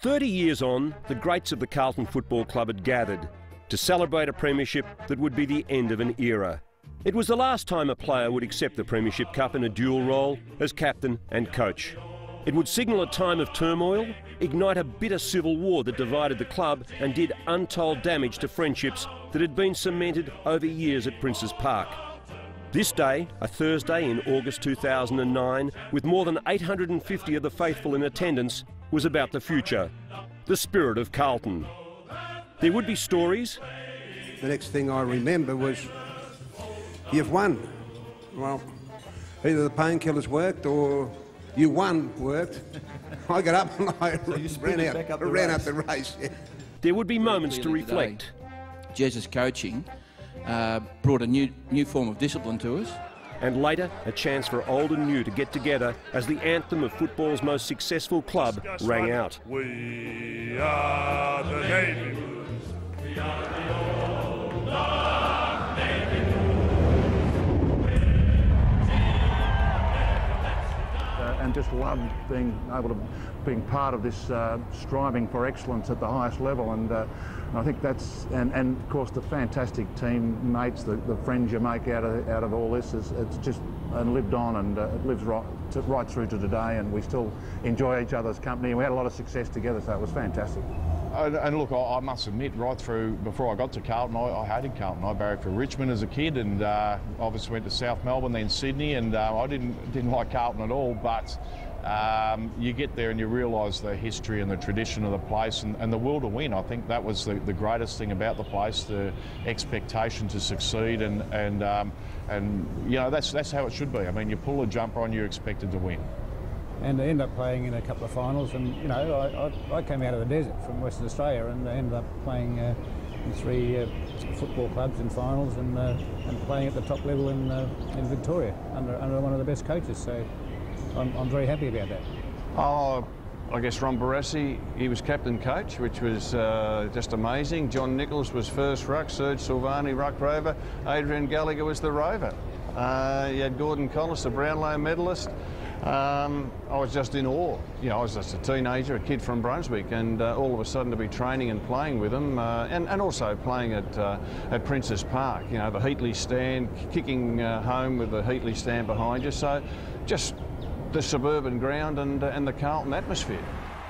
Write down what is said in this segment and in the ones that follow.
30 years on, the greats of the Carlton Football Club had gathered to celebrate a premiership that would be the end of an era. It was the last time a player would accept the Premiership Cup in a dual role as captain and coach. It would signal a time of turmoil, ignite a bitter civil war that divided the club and did untold damage to friendships that had been cemented over years at Princes Park. This day, a Thursday in August 2009, with more than 850 of the faithful in attendance, was about the future, the spirit of Carlton. There would be stories. The next thing I remember was, you've won. Well, either the painkillers worked or you won worked. I got up and I ran out the race. Yeah. There would be moments to reflect. Jez's coaching brought a new form of discipline to us. And later, a chance for old and new to get together as the anthem of football's most successful club rang out. We are the Navy Blues. We are the old Navy Blues. And just loved being able to being part of this striving for excellence at the highest level, and I think that's and of course the fantastic teammates, the friends you make out of all this it's just lived on, and it lives right through to today, and we still enjoy each other's company, and we had a lot of success together, so it was fantastic. And look, I must admit, right through before I got to Carlton, I hated Carlton. I barracked for Richmond as a kid, and obviously went to South Melbourne, then Sydney, and I didn't like Carlton at all. But you get there and you realise the history and the tradition of the place, and the will to win. I think that was the greatest thing about the place, the expectation to succeed, and you know that's how it should be. I mean, you pull a jumper on, you're expected to win. And I ended up playing in a couple of finals, and you know I came out of the desert from Western Australia, and I ended up playing in 3 football clubs in finals, and playing at the top level in Victoria under one of the best coaches. So I'm very happy about that. Oh, I guess Ron Barassi, he was captain coach, which was just amazing. John Nichols was first ruck, Serge Silvani ruck rover, Adrian Gallagher was the rover. You had Gordon Collis, the Brownlow medalist. I was just in awe. You know, I was just a teenager, a kid from Brunswick, and all of a sudden to be training and playing with them, and also playing at Princes Park. You know, the Heatley stand, kicking home with the Heatley stand behind you. So, just the suburban ground and the Carlton atmosphere.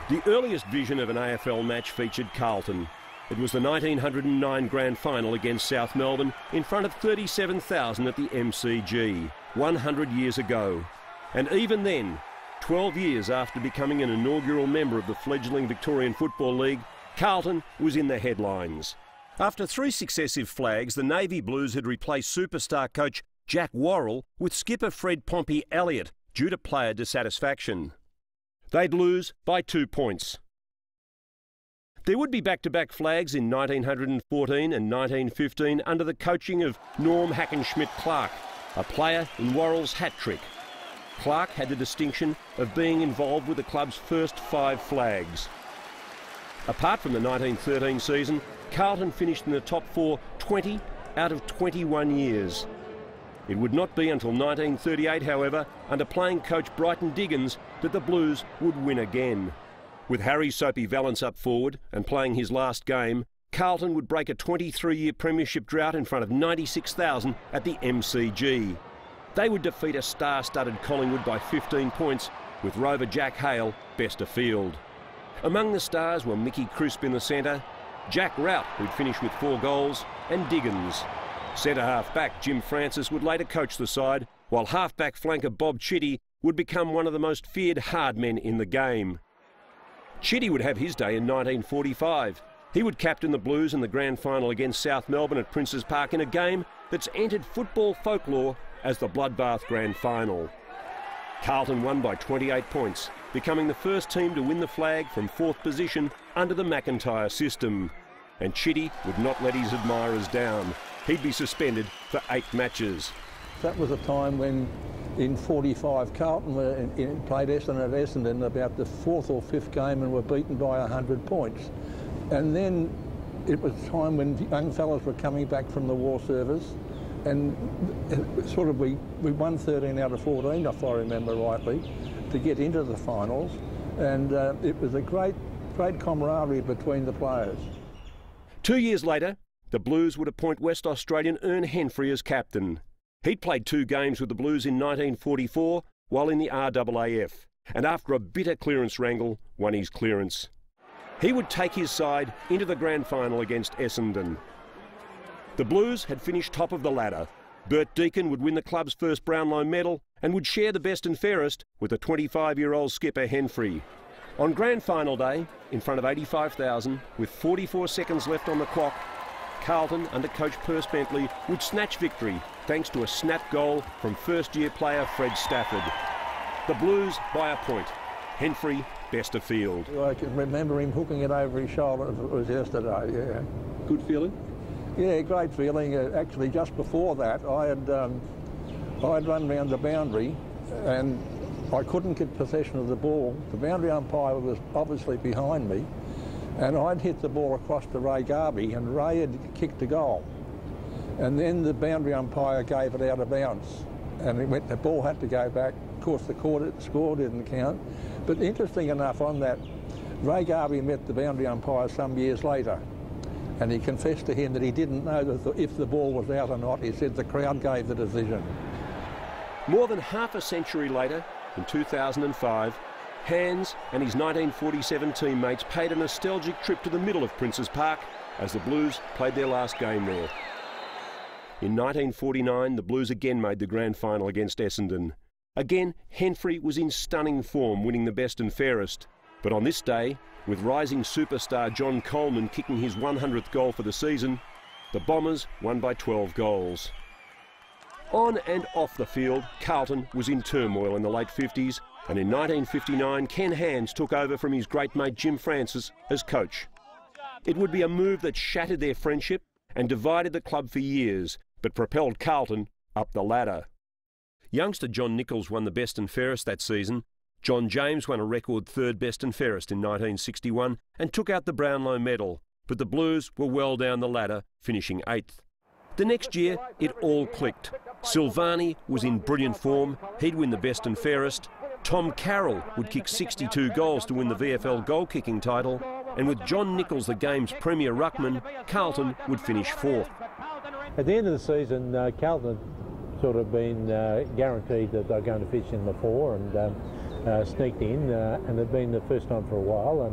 The earliest vision of an AFL match featured Carlton. It was the 1909 Grand Final against South Melbourne in front of 37,000 at the MCG, 100 years ago. And even then, 12 years after becoming an inaugural member of the fledgling Victorian Football League, Carlton was in the headlines. After 3 successive flags, the Navy Blues had replaced superstar coach Jack Worrell with skipper Fred Pompey Elliott due to player dissatisfaction. They'd lose by 2 points. There would be back-to-back flags in 1914 and 1915 under the coaching of Norm Hackenschmidt-Clark, a player in Worrell's hat-trick. Clark had the distinction of being involved with the club's first 5 flags. Apart from the 1913 season, Carlton finished in the top 4 20 out of 21 years. It would not be until 1938, however, under playing coach Brighton Diggins, that the Blues would win again. With Harry Soapy Valance up forward and playing his last game, Carlton would break a 23-year premiership drought in front of 96,000 at the MCG. They would defeat a star-studded Collingwood by 15 points, with rover Jack Hale best of field. Among the stars were Mickey Crisp in the centre, Jack Rout, who'd finished with 4 goals, and Diggins. Centre-half back Jim Francis would later coach the side, while half-back flanker Bob Chitty would become one of the most feared hard men in the game. Chitty would have his day in 1945. He would captain the Blues in the grand final against South Melbourne at Princes Park in a game that's entered football folklore as the Bloodbath Grand Final. Carlton won by 28 points, becoming the first team to win the flag from 4th position under the McIntyre system. And Chitty would not let his admirers down. He'd be suspended for 8 matches. That was a time when in 45 Carlton played Essendon at Essendon about the 4th or 5th game and were beaten by 100 points. And then it was a time when young fellas were coming back from the war service, and sort of we won 13 out of 14, if I remember rightly, to get into the finals. And it was a great great camaraderie between the players. 2 years later, the Blues would appoint West Australian Ern Henfrey as captain. He'd played 2 games with the Blues in 1944 while in the RAAF, and after a bitter clearance wrangle, won his clearance. He would take his side into the grand final against Essendon. The Blues had finished top of the ladder. Bert Deacon would win the club's first Brownlow medal and would share the best and fairest with the 25-year-old skipper Henfrey. On grand final day, in front of 85,000, with 44 seconds left on the clock, Carlton, under coach Perce Bentley, would snatch victory thanks to a snap goal from first-year player Fred Stafford. The Blues by a point. Henfrey best of field. I can remember him hooking it over his shoulder as it was yesterday, yeah. Good feeling? Yeah, great feeling. Actually, just before that, I'd run round the boundary and I couldn't get possession of the ball. The boundary umpire was obviously behind me, and I'd hit the ball across to Ray Garvey, and Ray had kicked a goal. And then the boundary umpire gave it out of bounds, and the ball had to go back. Of course, the score didn't count. But interesting enough, on that, Ray Garvey met the boundary umpire some years later, and he confessed to him that he didn't know if the ball was out or not. He said the crowd gave the decision. More than half a century later, in 2005, Hans and his 1947 teammates paid a nostalgic trip to the middle of Princes Park as the Blues played their last game there. In 1949, the Blues again made the grand final against Essendon. Again, Henfrey was in stunning form, winning the best and fairest. But on this day, with rising superstar John Coleman kicking his 100th goal for the season, the Bombers won by 12 goals. On and off the field, Carlton was in turmoil in the late 50s, and in 1959, Ken Hans took over from his great mate Jim Francis as coach. It would be a move that shattered their friendship and divided the club for years, but propelled Carlton up the ladder. Youngster John Nichols won the best and fairest that season. John James won a record third best and fairest in 1961 and took out the Brownlow medal, but the Blues were well down the ladder, finishing 8th. The next year, it all clicked. Silvani was in brilliant form. He'd win the best and fairest. Tom Carroll would kick 62 goals to win the VFL goal-kicking title. And with John Nichols, the game's premier ruckman, Carlton would finish 4th. At the end of the season, Carlton had sort of been guaranteed that they're going to finish in the 4 and sneaked in, and it had been the first time for a while.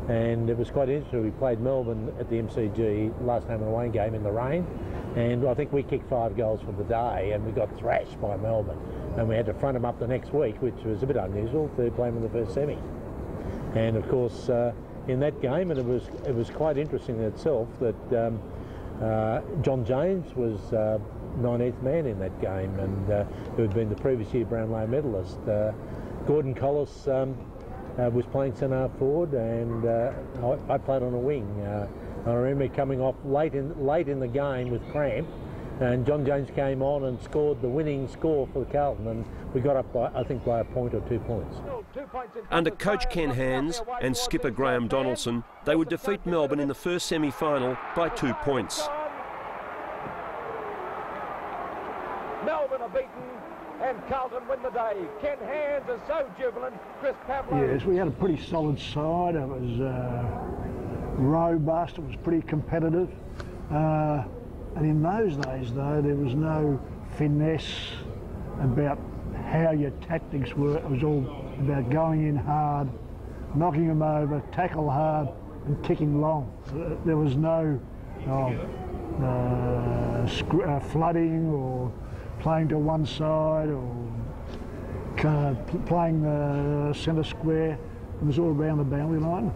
And it was quite interesting. We played Melbourne at the MCG last home and away game in the rain, and I think we kicked 5 goals for the day, and we got thrashed by Melbourne, and we had to front them up the next week, which was a bit unusual to play them in the first semi. And of course, in that game, and it was quite interesting in itself that John James was 19th man in that game, and who had been the previous year Brownlow medalist. Gordon Collis was playing centre forward, and I played on a wing. I remember coming off late in the game with cramp, and John James came on and scored the winning score for Carlton, and we got up by, I think, by a point or 2 points. Under coach Ken Hans and skipper Graham Donaldson, they would defeat Melbourne in the first semi-final by 2 points. Melbourne are beaten and Carlton win the day. Ken Hans is so jubilant. Chris Pavlo. Yes, we had a pretty solid side. It was robust. It was pretty competitive. And in those days, though, there was no finesse about how your tactics were. It was all about going in hard, knocking them over, tackle hard, and kicking long. There was no flooding or playing to one side or playing the centre square. It was all around the boundary line.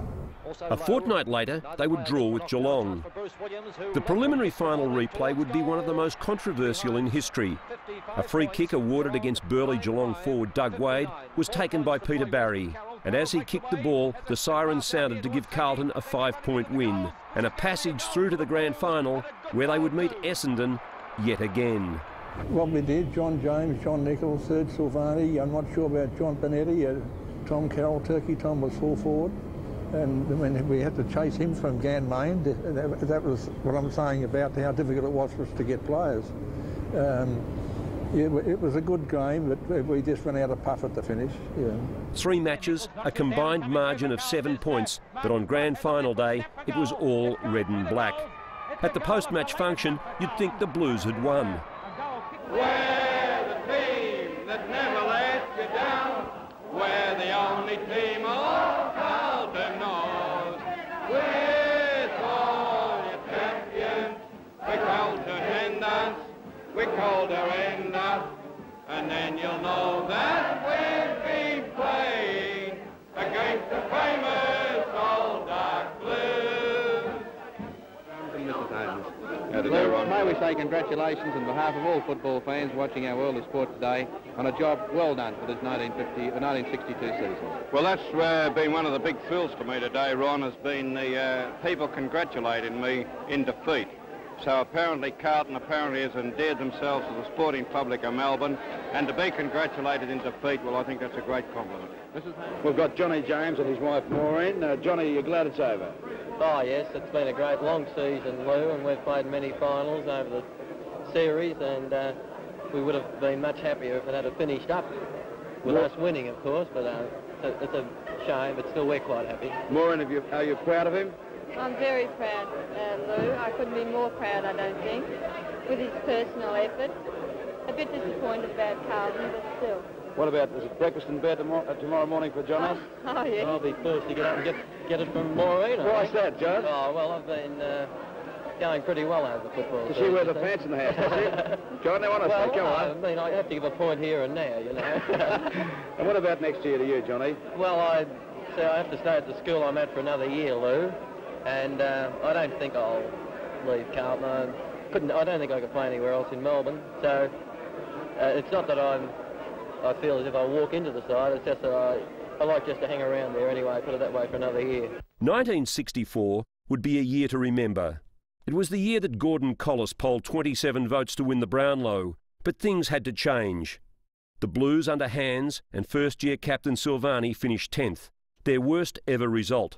A fortnight later, they would draw with Geelong. The preliminary final replay would be one of the most controversial in history. A free kick awarded against burly Geelong forward Doug Wade was taken by Peter Barry, and as he kicked the ball, the siren sounded to give Carlton a 5-point win and a passage through to the grand final, where they would meet Essendon yet again. What we did, John James, John Nichols, Serge Silvani, I'm not sure about John Benetti, Tom Carroll, Turkey Tom was full forward. And when we had to chase him from Ganmain, that was what I'm saying about how difficult it was for us to get players. Yeah, it was a good game, but we just ran out of puff at the finish. Yeah. 3 matches, a combined margin of 7 points, but on grand final day, it was all red and black. At the post-match function, you'd think the Blues had won. We're the team that never lets you down. We're the only team all Carlton knows. With all your champions, we call to hand us, we call to end us, and then you'll know that we've been playing against the famous old dark blues. Well, may we say congratulations on behalf of all football fans watching our World of Sport today on a job well done for this 1962 season. Well, that's been one of the big thrills for me today, Ron, has been the people congratulating me in defeat. So apparently Carlton has endeared themselves to the sporting public of Melbourne, and to be congratulated in defeat, well, I think that's a great compliment. We've got Johnny James and his wife Maureen. Johnny, you're glad it's over? Oh yes, it's been a great long season, Lou, and we've played many finals over the series, and we would have been much happier if it had finished up with us winning, of course, but it's a shame, but still we're quite happy. Maureen, are you proud of him? I'm very proud, Lou. I couldn't be more proud, I don't think, with his personal effort. A bit disappointed about Carlton, but still. What about, is it breakfast in bed tomorrow morning for Johnny? Oh, yeah. I'll be first to get up and get it from Maureen. Why's that, John? Oh, well, I've been going pretty well over football. Does she wear the pants in the house, does she? John, they want to say, come on. I mean, I have to give a point here and there, you know. And what about next year to you, Johnny? Well, I have to stay at the school I'm at for another year, Lou, and I don't think I'll leave Carlton. I don't think I could play anywhere else in Melbourne, so it's not that I feel as if I walk into the side, it's just that I like just to hang around there anyway, put it that way, for another year. 1964 would be a year to remember. It was the year that Gordon Collis polled 27 votes to win the Brownlow, but things had to change. The Blues under Hands and first-year captain Silvani finished 10th, their worst ever result.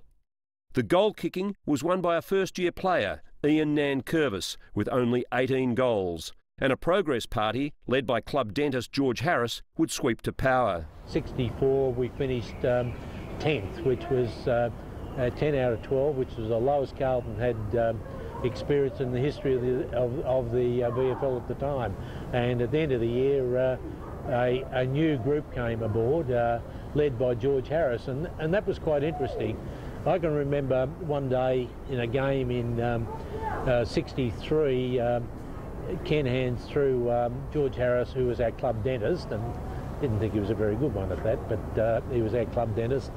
The goal kicking was won by a first-year player, Ian Nankervis, with only 18 goals. And a Progress Party, led by club dentist George Harris, would sweep to power. 64, we finished 10th, which was 10 out of 12, which was the lowest Carlton had experienced in the history of the VFL at the time. And at the end of the year, a new group came aboard, led by George Harris, and that was quite interesting. I can remember one day in a game in 63, Ken Hands threw George Harris, who was our club dentist, and didn't think he was a very good one at that, but he was our club dentist,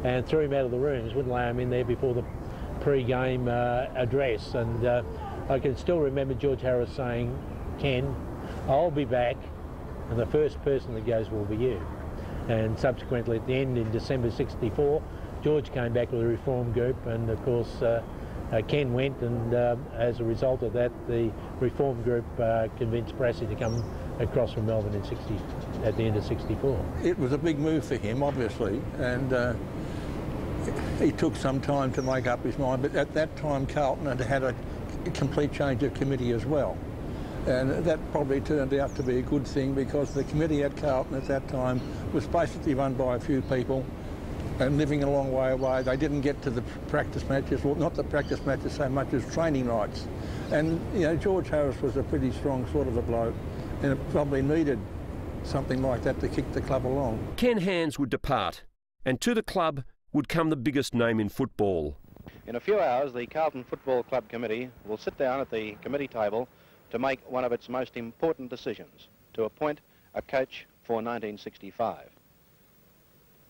and threw him out of the rooms, wouldn't allow him in there before the pre-game address. And I can still remember George Harris saying, "Ken, I'll be back, and the first person that goes will be you." And subsequently at the end in December 64, George came back with a reform group, and of course Ken went, and as a result of that, the reform group convinced Brassey to come across from Melbourne at the end of 64. It was a big move for him, obviously, and he took some time to make up his mind, but at that time Carlton had had a complete change of committee as well. And that probably turned out to be a good thing, because the committee at Carlton at that time was basically run by a few people and living a long way away. They didn't get to the practice matches, well, not the practice matches so much as training nights. And, you know, George Harris was a pretty strong sort of a bloke, and it probably needed something like that to kick the club along. Ken Hands would depart, and to the club would come the biggest name in football. In a few hours, the Carlton Football Club Committee will sit down at the committee table to make one of its most important decisions, to appoint a coach for 1965.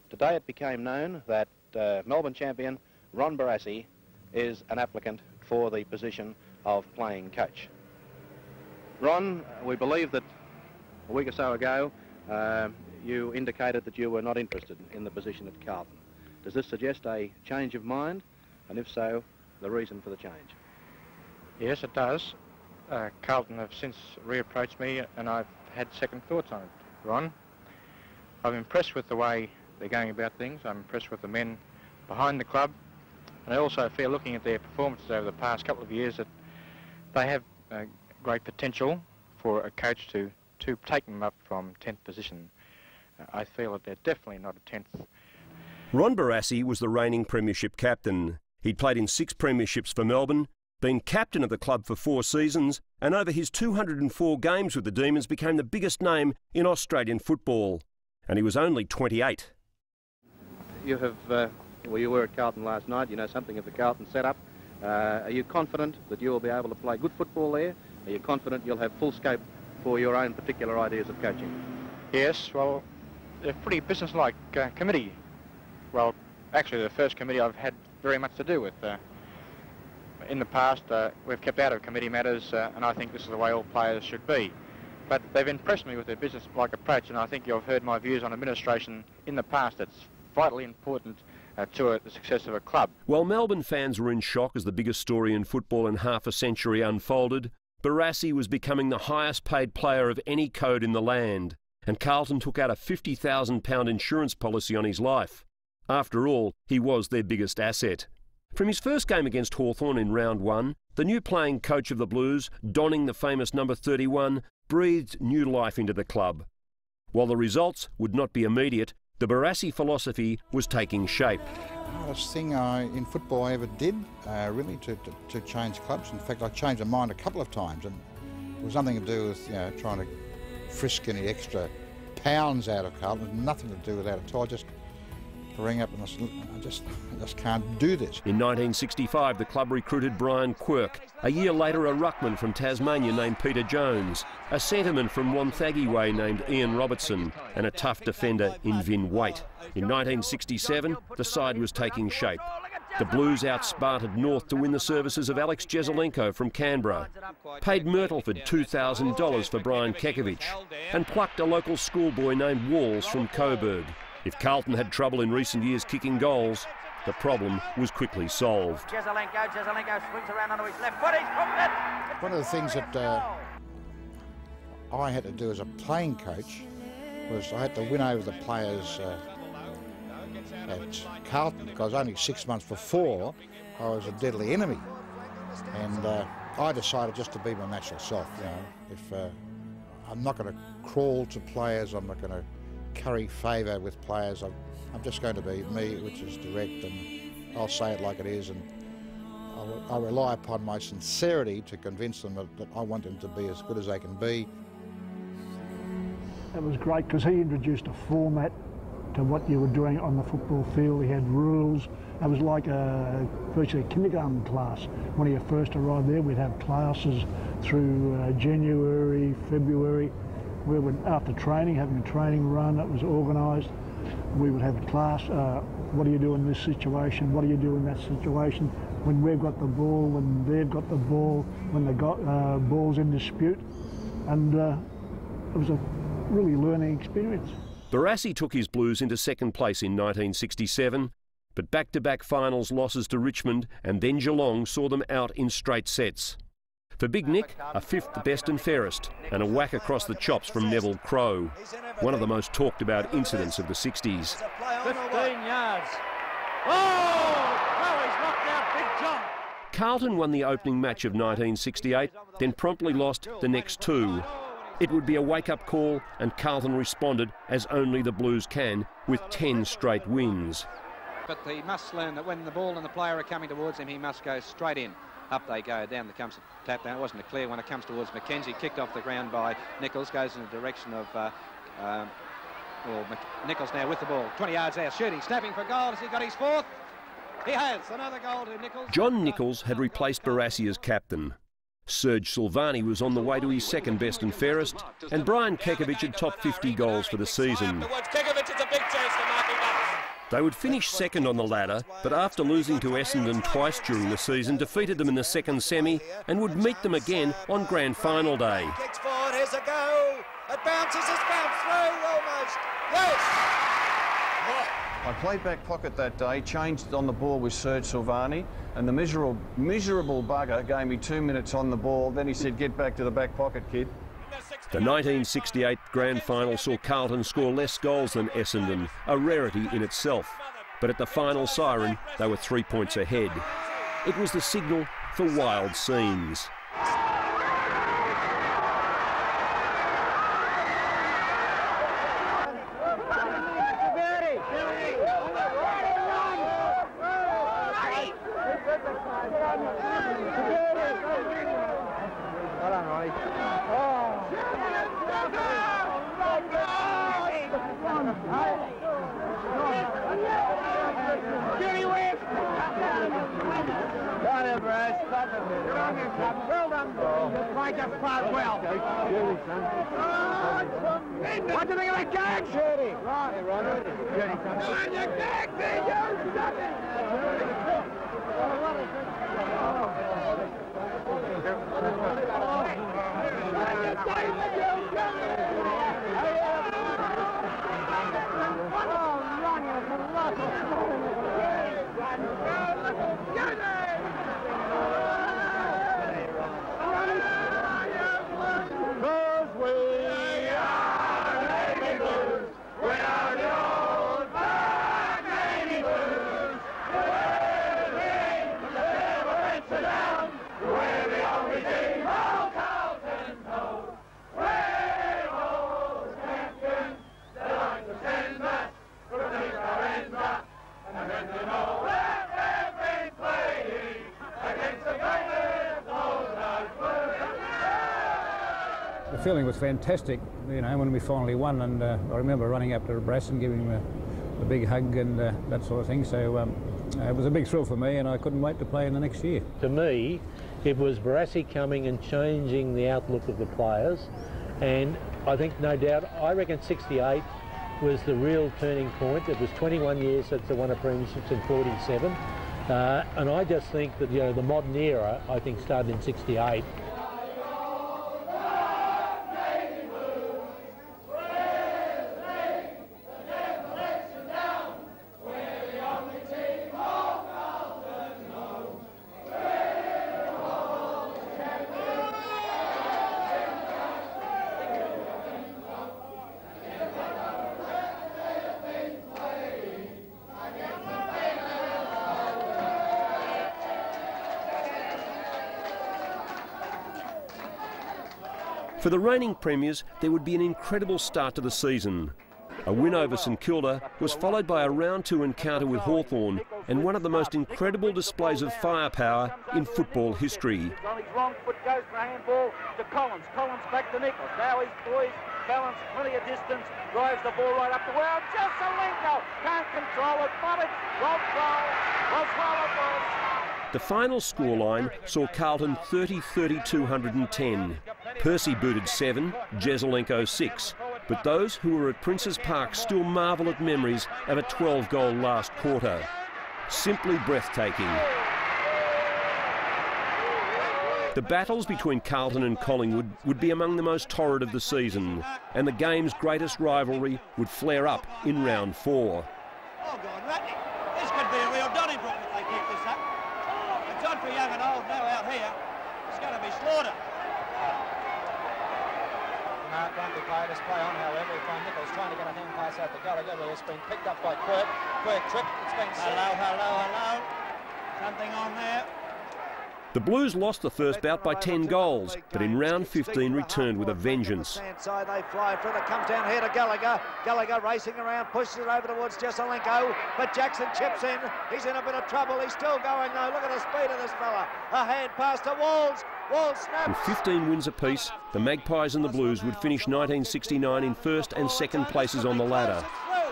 Today it became known that Melbourne champion Ron Barassi is an applicant for the position of playing coach. Ron, we believe that a week or so ago you indicated that you were not interested in the position at Carlton. Does this suggest a change of mind? And if so, the reason for the change? Yes, it does. Carlton have since reapproached me, and I've had second thoughts on it, Ron. I'm impressed with the way they're going about things. I'm impressed with the men behind the club, and I also feel, looking at their performances over the past couple of years, that they have great potential for a coach to to take them up from 10th position. I feel that they're definitely not a 10th. Ron Barassi was the reigning premiership captain. He'd played in 6 premierships for Melbourne, been captain of the club for 4 seasons, and over his 204 games with the Demons became the biggest name in Australian football. And he was only 28. You have, well, you were at Carlton last night. You know something of the Carlton setup. Are you confident that you will be able to play good football there? Are you confident you'll have full scope for your own particular ideas of coaching? Yes, well, they're a pretty business-like committee. Well, actually, the first committee I've had very much to do with. In the past, we've kept out of committee matters, and I think this is the way all players should be. But they've impressed me with their business-like approach, and I think you've heard my views on administration in the past. It's vitally important to the success of a club. While Melbourne fans were in shock as the biggest story in football in half a century unfolded, Barassi was becoming the highest paid player of any code in the land, and Carlton took out a £50,000 insurance policy on his life. After all, he was their biggest asset. From his first game against Hawthorn in round 1, the new playing coach of the Blues, donning the famous number 31, breathed new life into the club. While the results would not be immediate, the Barassi philosophy was taking shape. The hardest thing in football I ever did, really, to change clubs. In fact, I changed my mind a couple of times, and it was nothing to do with trying to frisk any extra pounds out of Carlton. It was nothing to do with that at all. I just rang up and I said, I just can't do this. In 1965, the club recruited Brian Quirk. A year later, a ruckman from Tasmania named Peter Jones, a centreman from Wonthaggi Way named Ian Robertson, and a tough defender in Vin Waite. In 1967, the side was taking shape. The Blues outsparted North to win the services of Alex Jezelenko from Canberra, paid Myrtleford $2,000 for Brian Kekovich, and plucked a local schoolboy named Walls from Coburg. If Carlton had trouble in recent years kicking goals, the problem was quickly solved. Jezelenko swings around onto his left foot, he's hooked it! One of the things that I had to do as a playing coach was I had to win over the players at Carlton, because only 6 months before I was a deadly enemy. And I decided just to be my natural self. If I'm not going to crawl to players, I'm not going to curry favour with players. I'm just going to be me, which is direct, and I'll say it like it is, and I'll rely upon my sincerity to convince them that I want them to be as good as they can be. It was great because he introduced a format to what you were doing on the football field. He had rules. It was like virtually a kindergarten class. When he first arrived there, we'd have classes through January, February. We would, after training, having a training run, it was organised. We would have a class, what do you do in this situation, what do you do in that situation, when we've got the ball, when they've got the ball, when the ball's in dispute. And it was a really learning experience. Barassi took his Blues into second place in 1967, but back-to-back finals losses to Richmond and then Geelong saw them out in straight sets. For Big Nick, a fifth best and fairest, and a whack across the chops from Neville Crowe, one of the most talked about incidents of the 60s. 15 yards. Oh! Crowe's knocked out Big John. Carlton won the opening match of 1968, then promptly lost the next 2. It would be a wake-up call, and Carlton responded as only the Blues can, with 10 straight wins. But he must learn that when the ball and the player are coming towards him, he must go straight in. Up they go, down comes the tap down. It wasn't a clear one. It comes towards McKenzie, kicked off the ground by Nichols, goes in the direction of Nichols now with the ball. 20 yards out, shooting, snapping for goal. Has he got his fourth? He has. Another goal to Nichols. John Nichols had replaced Barassi as captain. Serge Silvani was on the way to his second best and fairest, and Brian Kekovich had topped 50 goals for the season. They would finish second on the ladder, but after losing to Essendon twice during the season, defeated them in the second semi and would meet them again on grand final day. Kicks forward, here's a go. It bounces, it's bounced through almost. Yes! I played back pocket that day, changed on the ball with Serge Silvani, and the miserable bugger gave me 2 minutes on the ball. Then he said, get back to the back pocket, kid. The 1968 grand final saw Carlton score less goals than Essendon, a rarity in itself. But at the final siren, they were 3 points ahead. It was the signal for wild scenes. Well done, Ronnie. Jimmy West! Go on, Bruce. Well done. They just played well. What do you think of that gag? Shirley. Right, Ronnie. Shirley, son. Go on, you gag there, you son. The feeling was fantastic, you know, when we finally won, and I remember running up to Brass and giving him a big hug and that sort of thing, so it was a big thrill for me, and I couldn't wait to play in the next year. To me, it was Barassi coming and changing the outlook of the players, and I think, no doubt, I reckon 68 was the real turning point. It was 21 years since they won a premiership in 47, and I just think that, you know, the modern era, I think, started in 68. For the reigning premiers, there would be an incredible start to the season. A win over St Kilda was followed by a round 2 encounter with Hawthorn and one of the most incredible displays of firepower in football history. On his wrong foot goes for a handball to Collins. Collins back to Nichols. Now his boys balance plenty of distance. Drives the ball right up the well. Jesselenko can't control it, but it's well it was. The final scoreline saw Carlton 30-30-210. Percy booted 7, Jesselenko 6. But those who were at Princes Park still marvel at memories of a 12-goal last quarter. Simply breathtaking. The battles between Carlton and Collingwood would be among the most torrid of the season, and the game's greatest rivalry would flare up in round 4. Oh, God, Ratney. This could be a real Donnybrook if they keep this up. It's on for young and old now out here. It's going to be slaughter. Mark won't be played his play on, however. We find Nichols trying to get a hand pass out to Gallagher, but it's been picked up by Quirk. Quirk tripped. It's been set. Hello. Something on there. The Blues lost the first bout by 10 goals, but in round 15 returned with a vengeance. Inside they fly through. It comes down here to Gallagher. Gallagher racing around, pushes it over towards Jesselenko, but Jackson chips in. He's in a bit of trouble. He's still going though. Look at the speed of this fella. A hand pass to Walls. Walls snaps. With 15 wins apiece, the Magpies and the Blues would finish 1969 in first and second places on the ladder.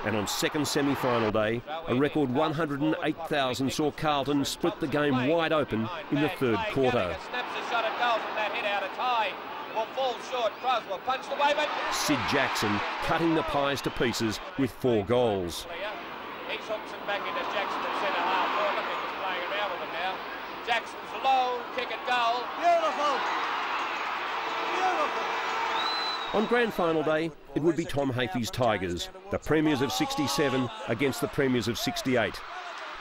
And on second semi-final day, a record 108,000 saw Carlton split the game wide open in the third quarter. Snaps a shot at goal from that hit out. It's high. Will fall short. Croswell punched away, but Sid Jackson cutting the Pies to pieces with 4 goals. He hooks it back into Jackson at centre half. Oh, look, he's just playing around with him now. Jackson's low, kick at goal. Beautiful. Beautiful. On grand final day, it would be Tom Hafey's Tigers, the premiers of 67 against the premiers of 68.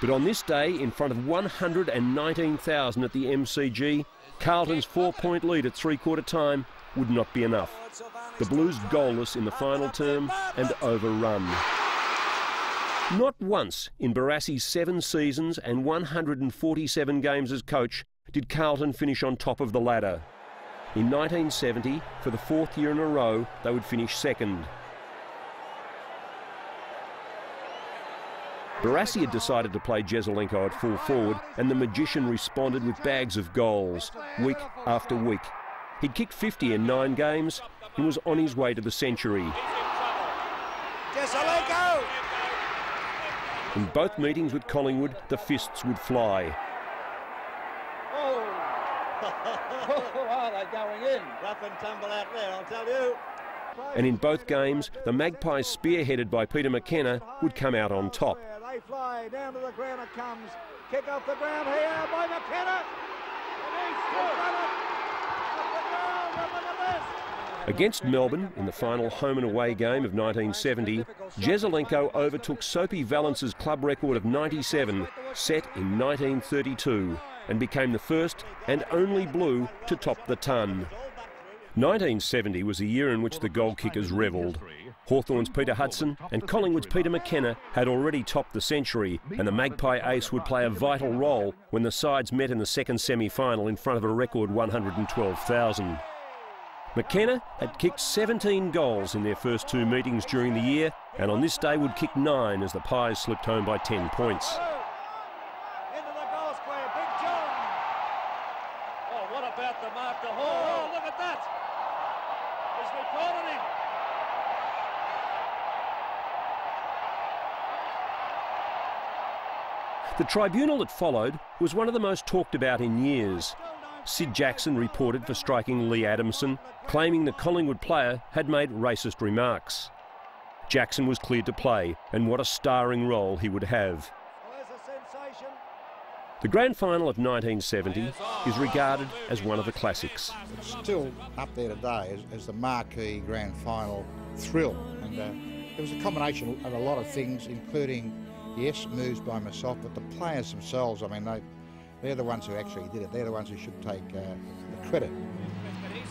But on this day, in front of 119,000 at the MCG, Carlton's 4-point lead at three-quarter time would not be enough. The Blues goalless in the final term and overrun. Not once in Barassi's 7 seasons and 147 games as coach did Carlton finish on top of the ladder. In 1970, for the 4th year in a row, they would finish second. Barassi had decided to play Jesaulenko at full forward, and the magician responded with bags of goals, week after week. He'd kicked 50 in 9 games and was on his way to the century. Jesaulenko! In both meetings with Collingwood, the fists would fly. Oh, they're going in. Rough and tumble out there, I'll tell you. And in both games, the Magpies, spearheaded by Peter McKenna, would come out on top. They fly down to the ground, it comes. Kick off the ground here by McKenna. Against Melbourne, in the final home and away game of 1970, Jesaulenko overtook Soapy Valence's club record of 97, set in 1932, and became the first and only Blue to top the ton. 1970 was a year in which the goal kickers revelled. Hawthorn's Peter Hudson and Collingwood's Peter McKenna had already topped the century, and the Magpie ace would play a vital role when the sides met in the second semi-final in front of a record 112,000. McKenna had kicked 17 goals in their first 2 meetings during the year, and on this day would kick 9 as the Pies slipped home by 10 points. Into the goal square, Big John. Oh, what about the mark to Hall? Oh, look at that. He's recorded him. The tribunal that followed was one of the most talked about in years. Sid Jackson reported for striking Lee Adamson, claiming the Collingwood player had made racist remarks. Jackson was cleared to play, and what a starring role he would have. The grand final of 1970 is regarded as one of the classics. It's still up there today as the marquee grand final thrill, and it was a combination of a lot of things, including, yes, moves by myself, but the players themselves, I mean, they're the ones who actually did it. They're the ones who should take the credit.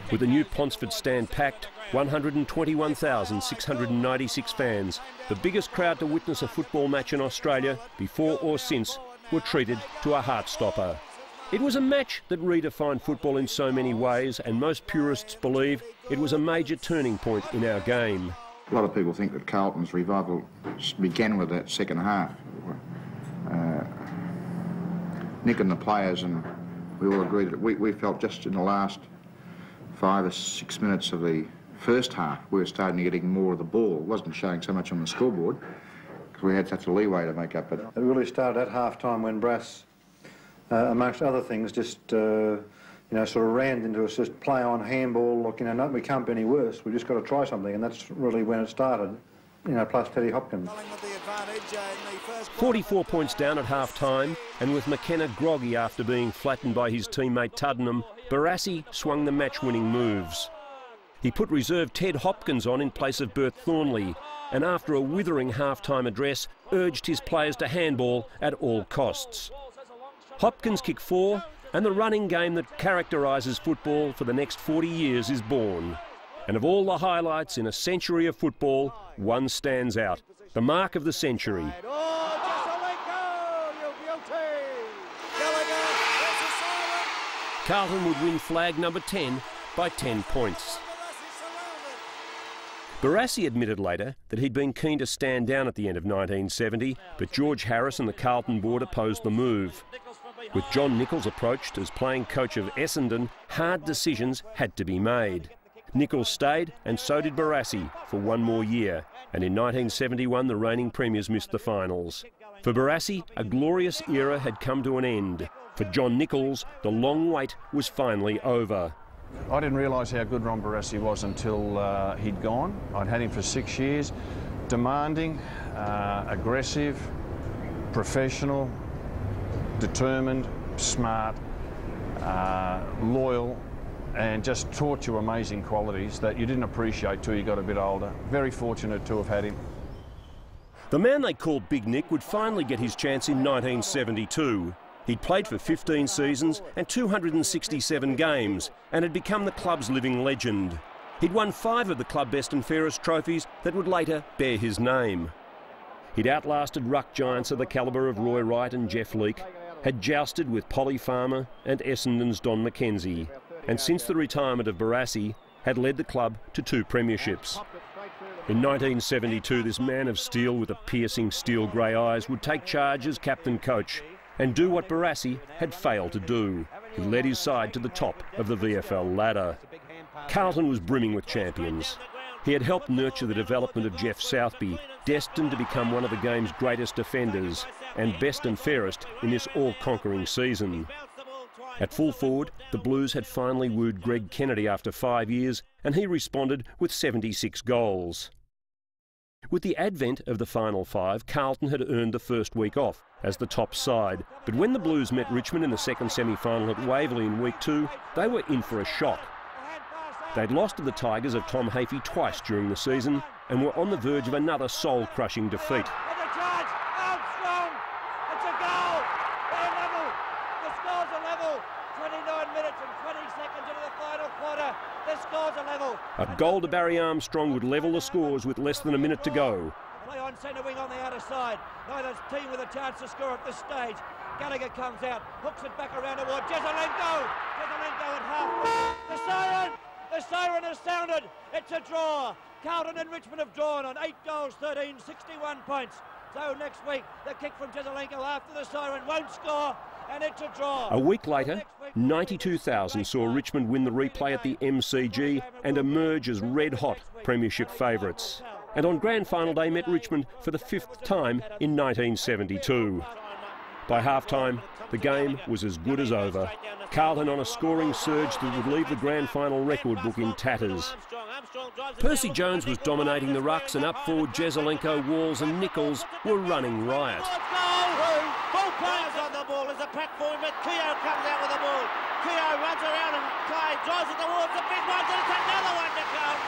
With the new Ponsford stand packed, 121,696 fans, the biggest crowd to witness a football match in Australia, before or since, were treated to a heart-stopper. It was a match that redefined football in so many ways, and most purists believe it was a major turning point in our game. A lot of people think that Carlton's revival began with that second half. Nick and the players, and we all agreed that we felt just in the last 5 or 6 minutes of the first half we were starting to getting more of the ball. It wasn't showing so much on the scoreboard because we had such a leeway to make up it. It really started at half-time when Brass, amongst other things, just sort of rammed into us, just play on handball. Look, no, we can't be any worse. We just got to try something, and that's really when it started. Plus Teddy Hopkins. 44 points down at half-time, and with McKenna groggy after being flattened by his teammate Tuddenham, Barassi swung the match-winning moves. He put reserve Ted Hopkins on in place of Bert Thornley, and after a withering half-time address, urged his players to handball at all costs. Hopkins kicked 4, and the running game that characterises football for the next 40 years is born. And of all the highlights in a century of football, one stands out. The mark of the century. Carlton would win flag number 10 by 10 points. Barassi admitted later that he'd been keen to stand down at the end of 1970, but George Harris and the Carlton board opposed the move. With John Nichols approached as playing coach of Essendon, hard decisions had to be made. Nichols stayed, and so did Barassi, for 1 more year, and in 1971 the reigning premiers missed the finals. For Barassi, a glorious era had come to an end. For John Nichols, the long wait was finally over. I didn't realise how good Ron Barassi was until he'd gone. I'd had him for 6 years. Demanding, aggressive, professional, determined, smart, loyal, and just taught you amazing qualities that you didn't appreciate till you got a bit older. Very fortunate to have had him. The man they called Big Nick would finally get his chance in 1972. He'd played for 15 seasons and 267 games and had become the club's living legend. He'd won 5 of the club best and fairest trophies that would later bear his name. He'd outlasted ruck giants of the calibre of Roy Wright and Jeff Leake, had jousted with Polly Farmer and Essendon's Don McKenzie, and since the retirement of Barassi, had led the club to 2 premierships. In 1972, this man of steel with the piercing steel grey eyes would take charge as captain-coach and do what Barassi had failed to do. He led his side to the top of the VFL ladder. Carlton was brimming with champions. He had helped nurture the development of Jeff Southby, destined to become one of the game's greatest defenders and best and fairest in this all-conquering season. At full forward, the Blues had finally wooed Greg Kennedy after 5 years, and he responded with 76 goals. With the advent of the final five, Carlton had earned the first week off as the top side. But when the Blues met Richmond in the second semi-final at Waverley in week 2, they were in for a shock. They'd lost to the Tigers of Tom Hafey twice during the season and were on the verge of another soul-crushing defeat. A goal to Barry Armstrong would level the scores with less than a minute to go. Play on centre wing on the outer side. Neither team with a chance to score at this stage. Gallagher comes out, hooks it back around toward Jezelenko. Jezelenko at half. The siren has sounded. It's a draw. Carlton and Richmond have drawn on 8 goals, 13, 61 points. So next week, the kick from Jezelenko after the siren won't score, and it's a draw. A week later, 92,000 saw Richmond win the replay at the MCG and emerge as red-hot premiership favourites. And on grand final day met Richmond for the 5th time in 1972. By half-time, the game was as good as over. Carlton on a scoring surge that would leave the grand final record book in tatters. Percy Jones was dominating the rucks, and up forward Jezelenko, Walls and Nichols were running riot. Both players on the ball. There's a pack for him, but Keogh comes out with the ball. Keogh runs around and Clay drives it towards the big one. It's another one to come.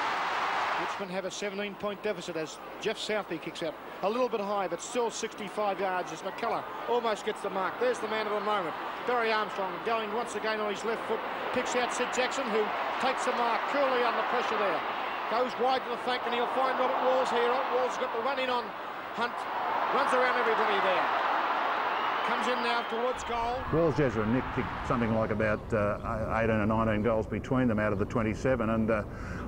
Richmond have a 17-point deficit as Jeff Southby kicks out a little bit high, but still 65 yards as McCullough almost gets the mark. There's the man of the moment. Barry Armstrong going once again on his left foot, picks out Sid Jackson, who takes the mark coolly under pressure there. Goes wide to the flank, and he'll find Robert Walls here. Walls got the run in on Hunt, runs around everybody there. Comes in now towards goal. Walls, Jezza and Nick kicked something like about 18 or 19 goals between them out of the 27. And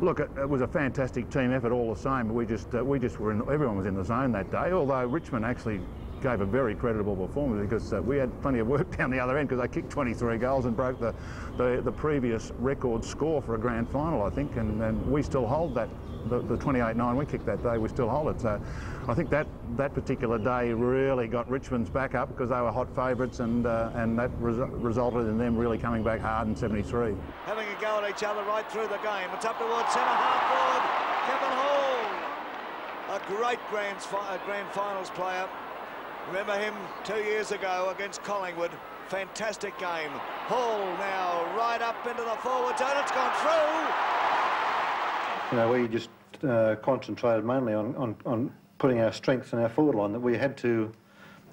look, it was a fantastic team effort all the same. We just were in, everyone was in the zone that day. Although Richmond actually gave a very creditable performance because we had plenty of work down the other end because they kicked 23 goals and broke the previous record score for a grand final, I think. And we still hold that. The 28-9 we kicked that day, we still hold it. So I think that particular day really got Richmond's back up because they were hot favourites, and that resulted in them really coming back hard in 73. Having a go at each other right through the game. It's up towards centre half forward, Kevin Hall. A great grand finals player. Remember him 2 years ago against Collingwood. Fantastic game. Hall now right up into the forward zone. It's gone through. You know, we just concentrated mainly on putting our strengths in our forward line, that we had to,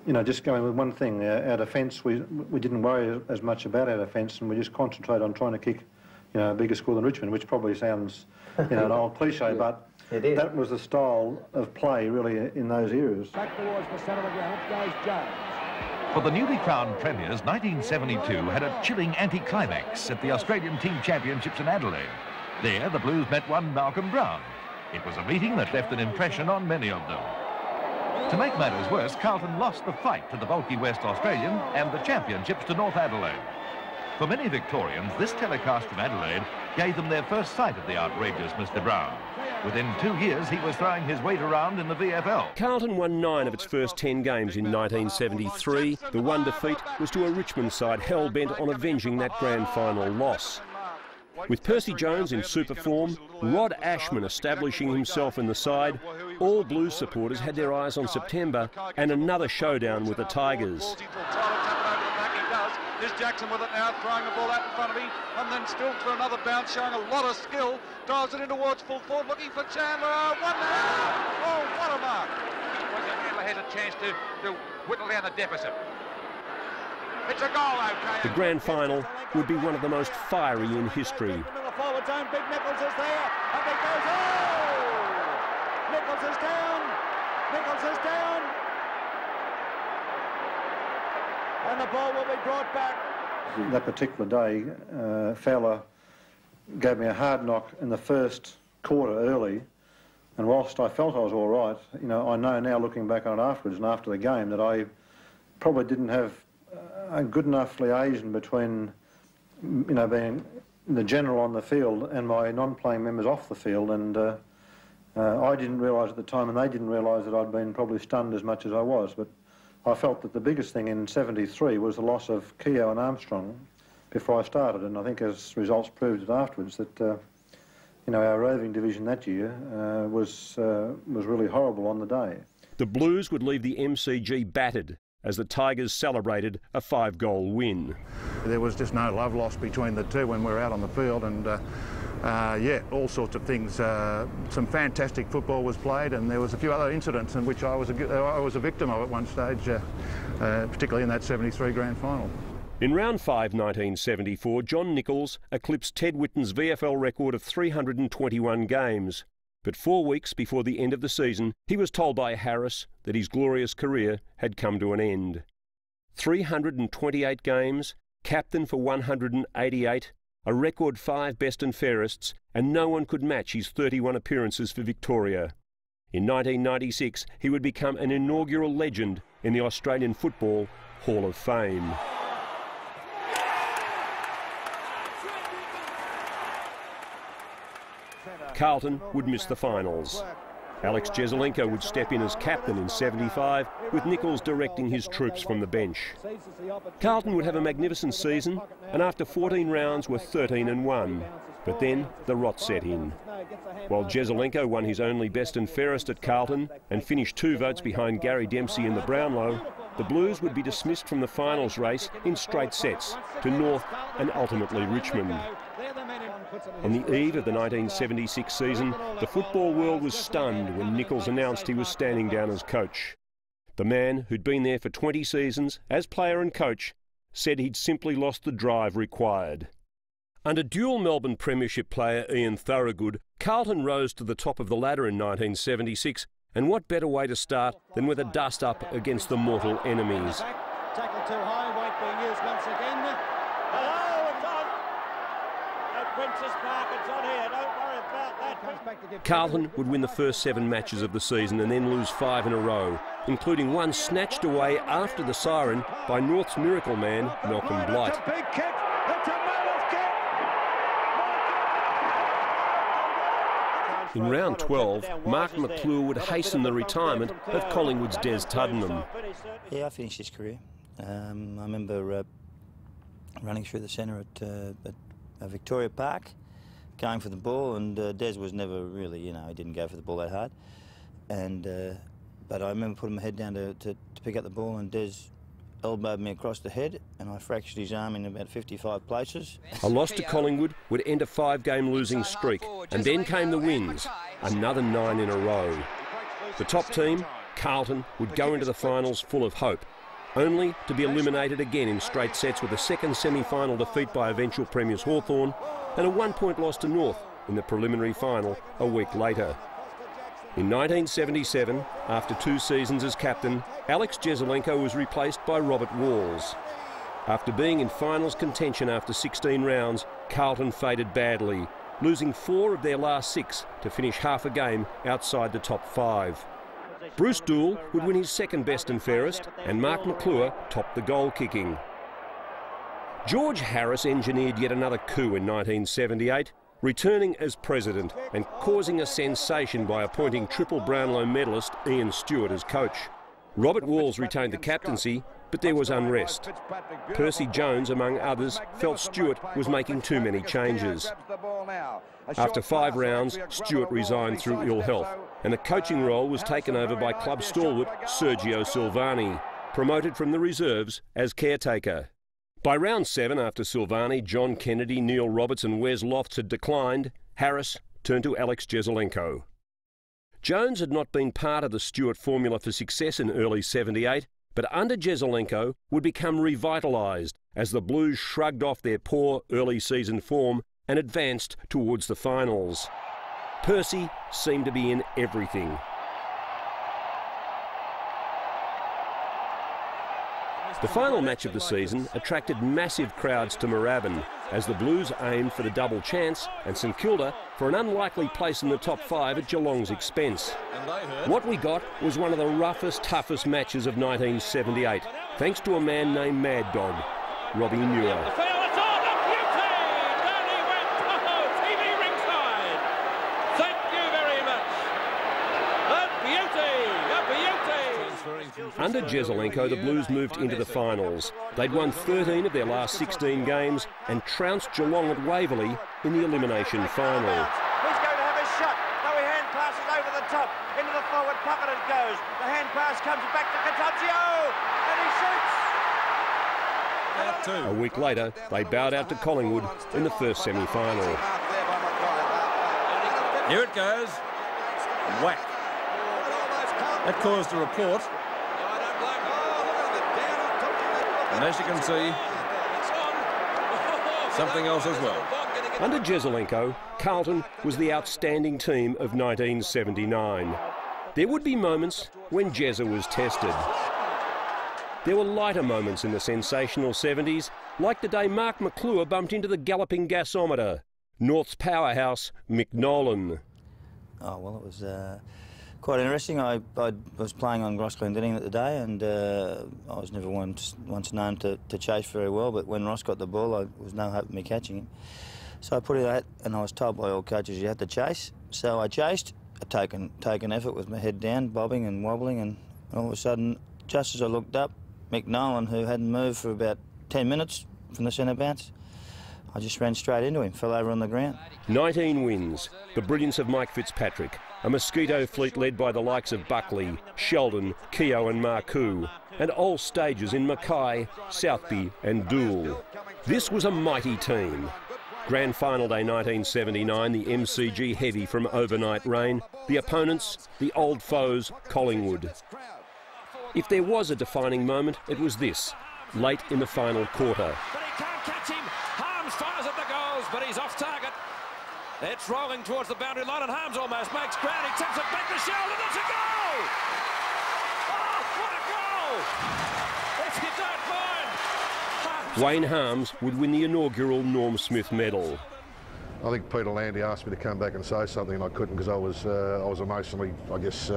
you know, just going with one thing. Our defence, we didn't worry as much about our defence, and we just concentrated on trying to kick, you know, a bigger score than Richmond, which probably sounds, you know, an old cliche, but that was the style of play really in those eras. Back towards the centre of the ground goes Jones. For the newly crowned premiers, 1972 had a chilling anticlimax at the Australian Team Championships in Adelaide. There, the Blues met one Malcolm Brown. It was a meeting that left an impression on many of them. To make matters worse, Carlton lost the fight to the bulky West Australian and the championships to North Adelaide. For many Victorians, this telecast from Adelaide gave them their first sight of the outrageous Mr. Brown. Within 2 years, he was throwing his weight around in the VFL. Carlton won 9 of its first 10 games in 1973. The one defeat was to a Richmond side hell-bent on avenging that grand final loss. With Percy Jones in super form, Rod Ashman establishing himself in the side, all Blues supporters had their eyes on September and another showdown with the Tigers. Here's Jackson with it now, throwing the ball out in front of him, and then still for another bounce, showing a lot of skill. Drives it in towards full forward, looking for Chandler. One now! Oh, what a mark! Chandler has a chance to whittle down the deficit. It's a goal, okay. The grand final would be one of the most fiery in history. Into the forward zone, Big Nichols is there, and it goes, oh! Nichols is down, Nichols is down. And the ball will be brought back. That particular day, Fowler gave me a hard knock in the first quarter early, And whilst I felt I was all right, you know, I know now looking back on it afterwards and after the game that I probably didn't have a good enough liaison between, you know, being the general on the field and my non-playing members off the field, and I didn't realise at the time, and they didn't realise that I'd been probably stunned as much as I was, but I felt that the biggest thing in '73 was the loss of Keogh and Armstrong before I started, and I think as results proved it afterwards that you know, our roving division that year was really horrible on the day. The Blues would leave the MCG battered as the Tigers celebrated a 5-goal win. There was just no love lost between the two when we were out on the field, and yeah, all sorts of things. Some fantastic football was played, and there was a few other incidents in which I was a victim of at one stage, particularly in that '73 grand final. In round 5, 1974, John Nichols eclipsed Ted Whitten's VFL record of 321 games. But 4 weeks before the end of the season, he was told by Harris that his glorious career had come to an end. 328 games, captain for 188, a record 5 best and fairests, and no one could match his 31 appearances for Victoria. In 1996, he would become an inaugural legend in the Australian Football Hall of Fame. Carlton would miss the finals. Alex Jesaulenko would step in as captain in '75, with Nichols directing his troops from the bench. Carlton would have a magnificent season, and after 14 rounds were 13-1. But then the rot set in. While Jesaulenko won his only best and fairest at Carlton and finished 2 votes behind Gary Dempsey in the Brownlow, the Blues would be dismissed from the finals race in straight sets to North and ultimately Richmond. On the eve of the 1976 season, the football world was stunned when Nichols announced he was standing down as coach. The man who'd been there for 20 seasons as player and coach said he'd simply lost the drive required. Under dual Melbourne Premiership player Ian Thorogood, Carlton rose to the top of the ladder in 1976, and what better way to start than with a dust-up against the mortal enemies. Tackle too high, weight being used once again. Oh, it's on! At Princes Park, it's on here, don't worry about that. Carlton would win the first 7 matches of the season and then lose 5 in a row, including one snatched away after the siren by North's miracle man, Malcolm Blight. Big kick, it's a mammoth kick! In round 12, Mark McClure would hasten the retirement of Collingwood's Des Tuddenham. Yeah, I finished his career. I remember running through the centre at Victoria Park, going for the ball, and Des was never really, you know, he didn't go for the ball that hard. And but I remember putting my head down to pick up the ball, and Des elbowed me across the head, and I fractured his arm in about 55 places. A loss to Collingwood would end a 5-game losing streak, and then came the wins, another 9 in a row. The top team, Carlton, would go into the finals full of hope, only to be eliminated again in straight sets with a second semi-final defeat by eventual premiers Hawthorn and a 1-point loss to North in the preliminary final a week later. In 1977, after 2 seasons as captain, Alex Jesaulenko was replaced by Robert Walls. After being in finals contention after 16 rounds, Carlton faded badly, losing 4 of their last 6 to finish half a game outside the top 5. Bruce Dool would win his second best and fairest, and Mark McClure topped the goal kicking. George Harris engineered yet another coup in 1978, returning as president and causing a sensation by appointing triple Brownlow medalist Ian Stewart as coach. Robert Walls retained the captaincy, but there was unrest. Percy Jones, among others, felt Stewart was making too many changes. After 5 rounds, Stewart resigned through ill health, and the coaching role was taken over by club stalwart Sergio Silvani, promoted from the reserves as caretaker. By round 7, after Silvani, John Kennedy, Neil Roberts and Wes Lofts had declined, Harris turned to Alex Jesaulenko. Jones had not been part of the Stewart formula for success in early '78, but under Jesaulenko would become revitalised as the Blues shrugged off their poor early season form and advanced towards the finals. Percy seemed to be in everything. The final match of the season attracted massive crowds to Moorabbin as the Blues aimed for the double chance and St Kilda for an unlikely place in the top 5 at Geelong's expense. What we got was one of the roughest, toughest matches of 1978, thanks to a man named Mad Dog, Robbie Muir. Under Jezelenko, the Blues moved into the finals. They'd won 13 of their last 16 games and trounced Geelong at Waverley in the elimination final. He's going to have a shot. Though he hand passes over the top. Into the forward pocket it goes. The hand pass comes back to Cataccio. And he shoots. A week later, they bowed out to Collingwood in the first semi-final. Here it goes. Whack. That caused a report. And as you can see, something else as well. Under Jezelenko, Carlton was the outstanding team of 1979. There would be moments when Jezza was tested. There were lighter moments in the sensational 70s, like the day Mark McClure bumped into the galloping gasometer, North's powerhouse, Mick Nolan. Oh, well, it was quite interesting. I was playing on Ross Glendinning at the day, and I was never once known to chase very well, but when Ross got the ball, there was no hope of me catching him. So I put it out, and I was told by all coaches you had to chase. So I chased, a token effort with my head down, bobbing and wobbling, and all of a sudden, just as I looked up, Mick Nolan, who hadn't moved for about 10 minutes from the centre bounce, I just ran straight into him, fell over on the ground. 19 wins, the brilliance of Mike Fitzpatrick, a mosquito fleet led by the likes of Buckley, Sheldon, Keogh and Marcoux, and all stages in Mackay, Southby and Dool. This was a mighty team. Grand Final Day 1979, the MCG heavy from overnight rain, the opponents, the old foes, Collingwood. If there was a defining moment, it was this, late in the final quarter. But he can't catch him. Harms fires at the goals, but he's off target. It's rolling towards the boundary line, and Harms almost makes ground. He tips it back to Sheldon. It's a goal! Oh, what a goal! If you don't mind. Wayne Harms would win the inaugural Norm Smith medal. I think Peter Landy asked me to come back and say something, and I couldn't because I was emotionally, I guess,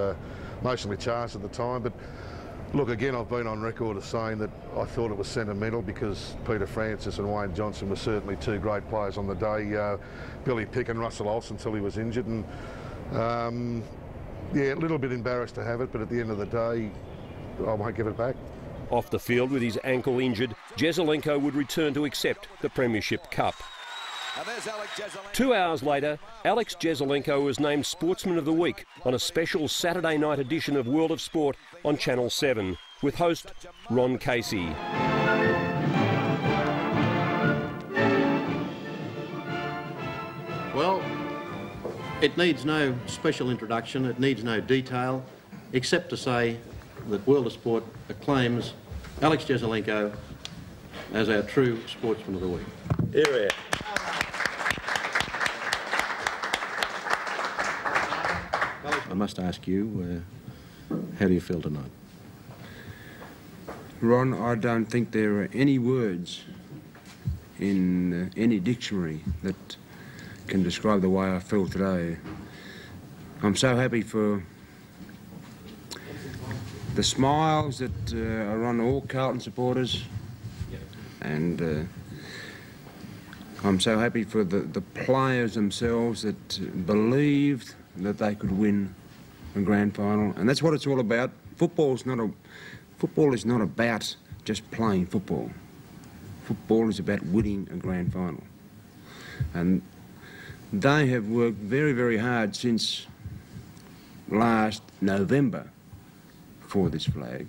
emotionally charged at the time. But look, again, I've been on record as saying that I thought it was sentimental because Peter Francis and Wayne Johnson were certainly two great players on the day. Billy Pick and Russell Olsen until he was injured, and yeah, a little bit embarrassed to have it, but at the end of the day, I won't give it back. Off the field with his ankle injured, Jezelenko would return to accept the Premiership Cup. 2 hours later, Alex Jezelenko was named Sportsman of the Week on a special Saturday night edition of World of Sport on Channel 7 with host Ron Casey. Well, it needs no special introduction, it needs no detail, except to say that World of Sport acclaims Alex Jezelenko as our true Sportsman of the Week. Here. I must ask you, how do you feel tonight? Ron, I don't think there are any words in any dictionary that can describe the way I feel today. I'm so happy for the smiles that are on all Carlton supporters, and I'm so happy for the players themselves that believed that they could win a grand final, and that's what it's all about. Football is not about just playing football. Football is about winning a grand final, and they have worked very, very hard since last November for this flag,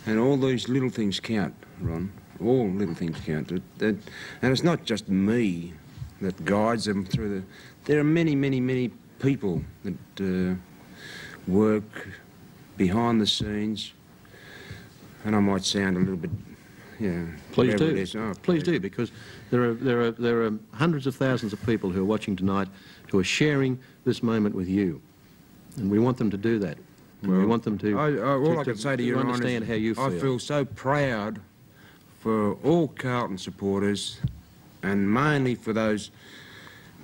and all these little things count, Ron. All little things count, and it's not just me that guides them through there are many, many, many people that work behind the scenes, and I might sound a little bit, Please do. Please do, because there are hundreds of thousands of people who are watching tonight who are sharing this moment with you, and we want them to do that. Well, you want them to. All I can say to you, Ryan, understand is how you feel. I feel so proud for all Carlton supporters, and mainly for those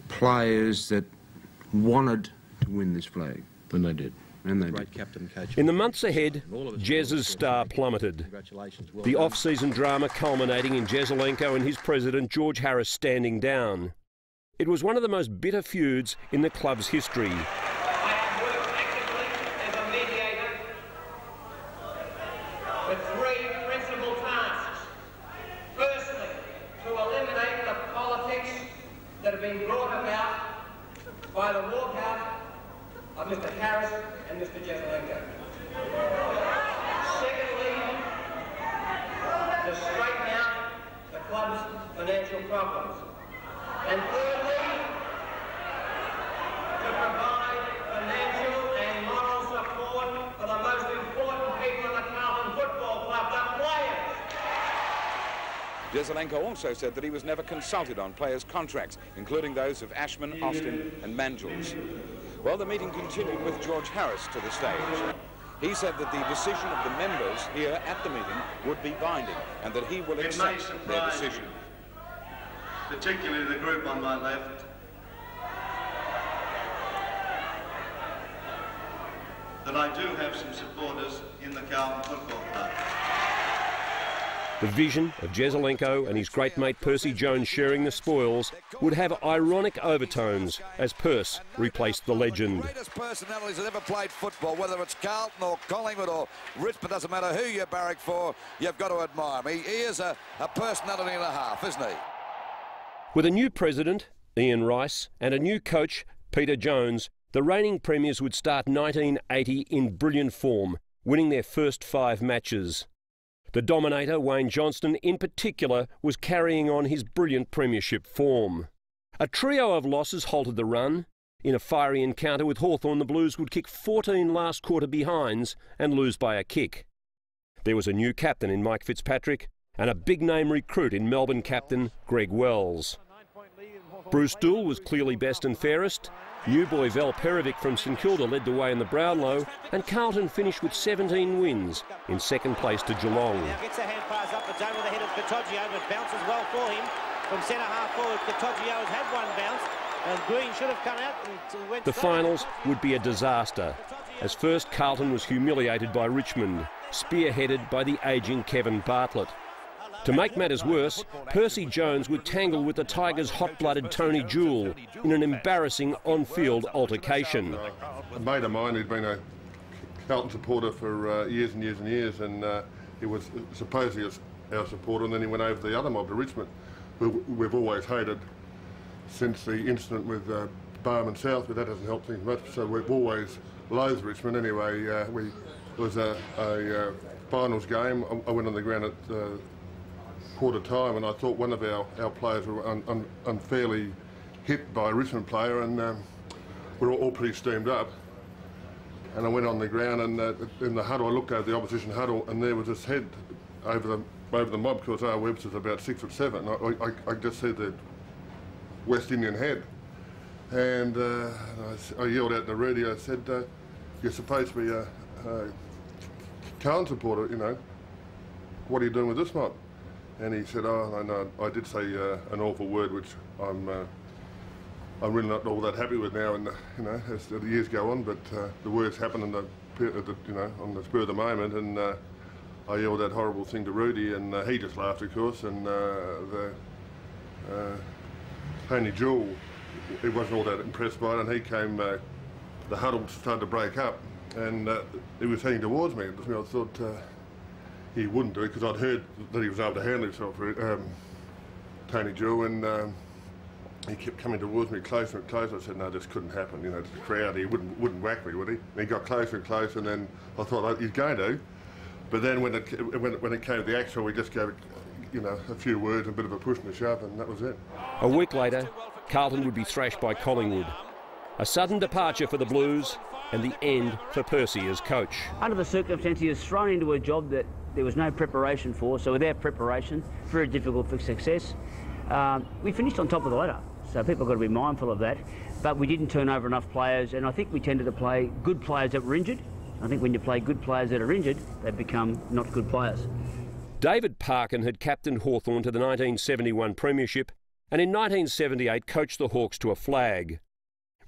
players that wanted to win this flag. And they did. And they Great did. captain, coach. In the months ahead, Jez's star plummeted. The off-season drama culminating in Jesaulenko and his president George Harris standing down. It was one of the most bitter feuds in the club's history. That have been brought about by the walkout of Mr. Harris and Mr. Jesaulenko. Secondly, to straighten out the club's financial problems. And thirdly, to provide financial and moral support for the most important people in the Carlton Football Club, the players. Jesaulenko also said that he was never consulted on players' contracts, including those of Ashman, Austin and Manjels. Well, the meeting continued with George Harris to the stage. He said that the decision of the members here at the meeting would be binding and that he will accept their decision. Particularly the group on my left, that I do have some supporters in the Carlton Football Club. The vision of Jesaulenko and his great mate Percy Jones sharing the spoils would have ironic overtones as Perce replaced the legend. Greatest personalities that ever played football, whether it's Carlton or Collingwood or Richmond, doesn't matter who you barrack for, you've got to admire him. He is a personality and a half, isn't he? With a new president, Ian Rice, and a new coach, Peter Jones, the reigning premiers would start 1980 in brilliant form, winning their first 5 matches. The dominator, Wayne Johnston, in particular, was carrying on his brilliant premiership form. A trio of losses halted the run. In a fiery encounter with Hawthorn, the Blues would kick 14 last quarter behinds and lose by a kick. There was a new captain in Mike Fitzpatrick and a big-name recruit in Melbourne captain Greg Wells. Bruce Doull was clearly best and fairest. New boy Val Perovic from St Kilda led the way in the Brownlow, and Carlton finished with 17 wins, in second place to Geelong. Now gets a hand pass up, it's over the head of Katoggio, but bounces well for him. From centre half forward, Katoggio has had one bounce, and Green should have come out and went The finals would be a disaster, as first Carlton was humiliated by Richmond, spearheaded by the ageing Kevin Bartlett. To make matters worse, Percy Jones would tangle with the Tigers' hot-blooded Tony Jewell in an embarrassing on-field altercation. A mate of mine who'd been a Carlton supporter for years and years and years, and he was supposedly our supporter, and then he went over to the other mob to Richmond, who we've always hated since the incident with Barham South, but that hasn't helped things much, so we've always loathed Richmond. Anyway, it was a finals game. I went on the ground at quarter time, and I thought one of our players were unfairly hit by a Richmond player, and we were all pretty steamed up. And I went on the ground, and in the huddle, I looked over the opposition huddle, and there was this head over the mob, because our Webster's about 6'7". I just said the West Indian head, and I yelled out to Rudy. I said, "You're supposed to be a Carlton supporter, you know. What are you doing with this mob?" And he said, "Oh, no, I did say an awful word, which I'm really not all that happy with now, and you know, as the years go on. But the words happen on the spur of the moment, and I yelled that horrible thing to Rudy, and he just laughed, of course. And Tony Jewell, he wasn't all that impressed by it, and he came. The huddle started to break up, and he was heading towards me. I thought. He wouldn't do it, because I'd heard that he was able to handle himself, Tony Jewell, and he kept coming towards me closer and closer. I said, no, this couldn't happen, you know, it's a crowd, he wouldn't whack me, would he? And he got closer and closer, and then I thought, oh, he's going to. But then when it came to the actual, we just gave, you know, a few words, a bit of a push and a shove, and that was it. A week later, Carlton would be thrashed by Collingwood. A sudden departure for the Blues, and the end for Percy as coach. Under the circumstances, he was thrown into a job that there was no preparation for, so without preparation, very difficult for success. We finished on top of the ladder, so people have got to be mindful of that, but we didn't turn over enough players, and I think we tended to play good players that were injured, I think when you play good players that are injured, they become not good players. David Parkin had captained Hawthorn to the 1971 Premiership and in 1978 coached the Hawks to a flag.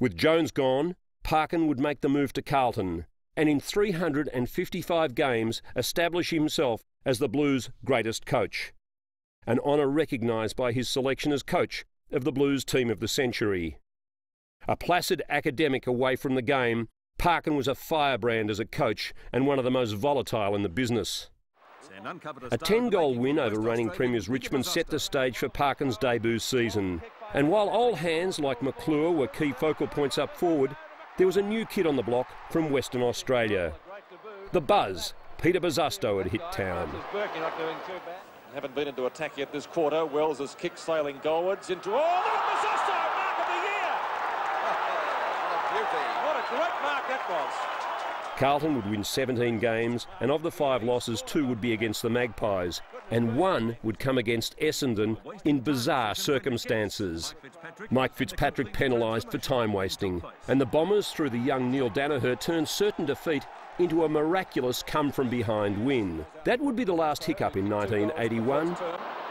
With Jones gone, Parkin would make the move to Carlton and in 355 games establish himself as the Blues' greatest coach. An honour recognised by his selection as coach of the Blues team of the century. A placid academic away from the game, Parkin was a firebrand as a coach and one of the most volatile in the business. A 10-goal win over reigning premiers Richmond set the stage for Parkin's debut season. And while old hands like McClure were key focal points up forward, there was a new kid on the block from Western Australia. The Buzz, Peter Bosustow, had hit town. Haven't been into attack yet this quarter. Wells has kicked sailing goalwards into... Oh, look at Bosustow! Mark of the year! What a beauty. What a great mark that was. Carlton would win 17 games, and of the 5 losses, 2 would be against the Magpies, and 1 would come against Essendon in bizarre circumstances. Mike Fitzpatrick penalised for time wasting, and the Bombers, through the young Neil Danaher, turned certain defeat into a miraculous come-from-behind win. That would be the last hiccup in 1981.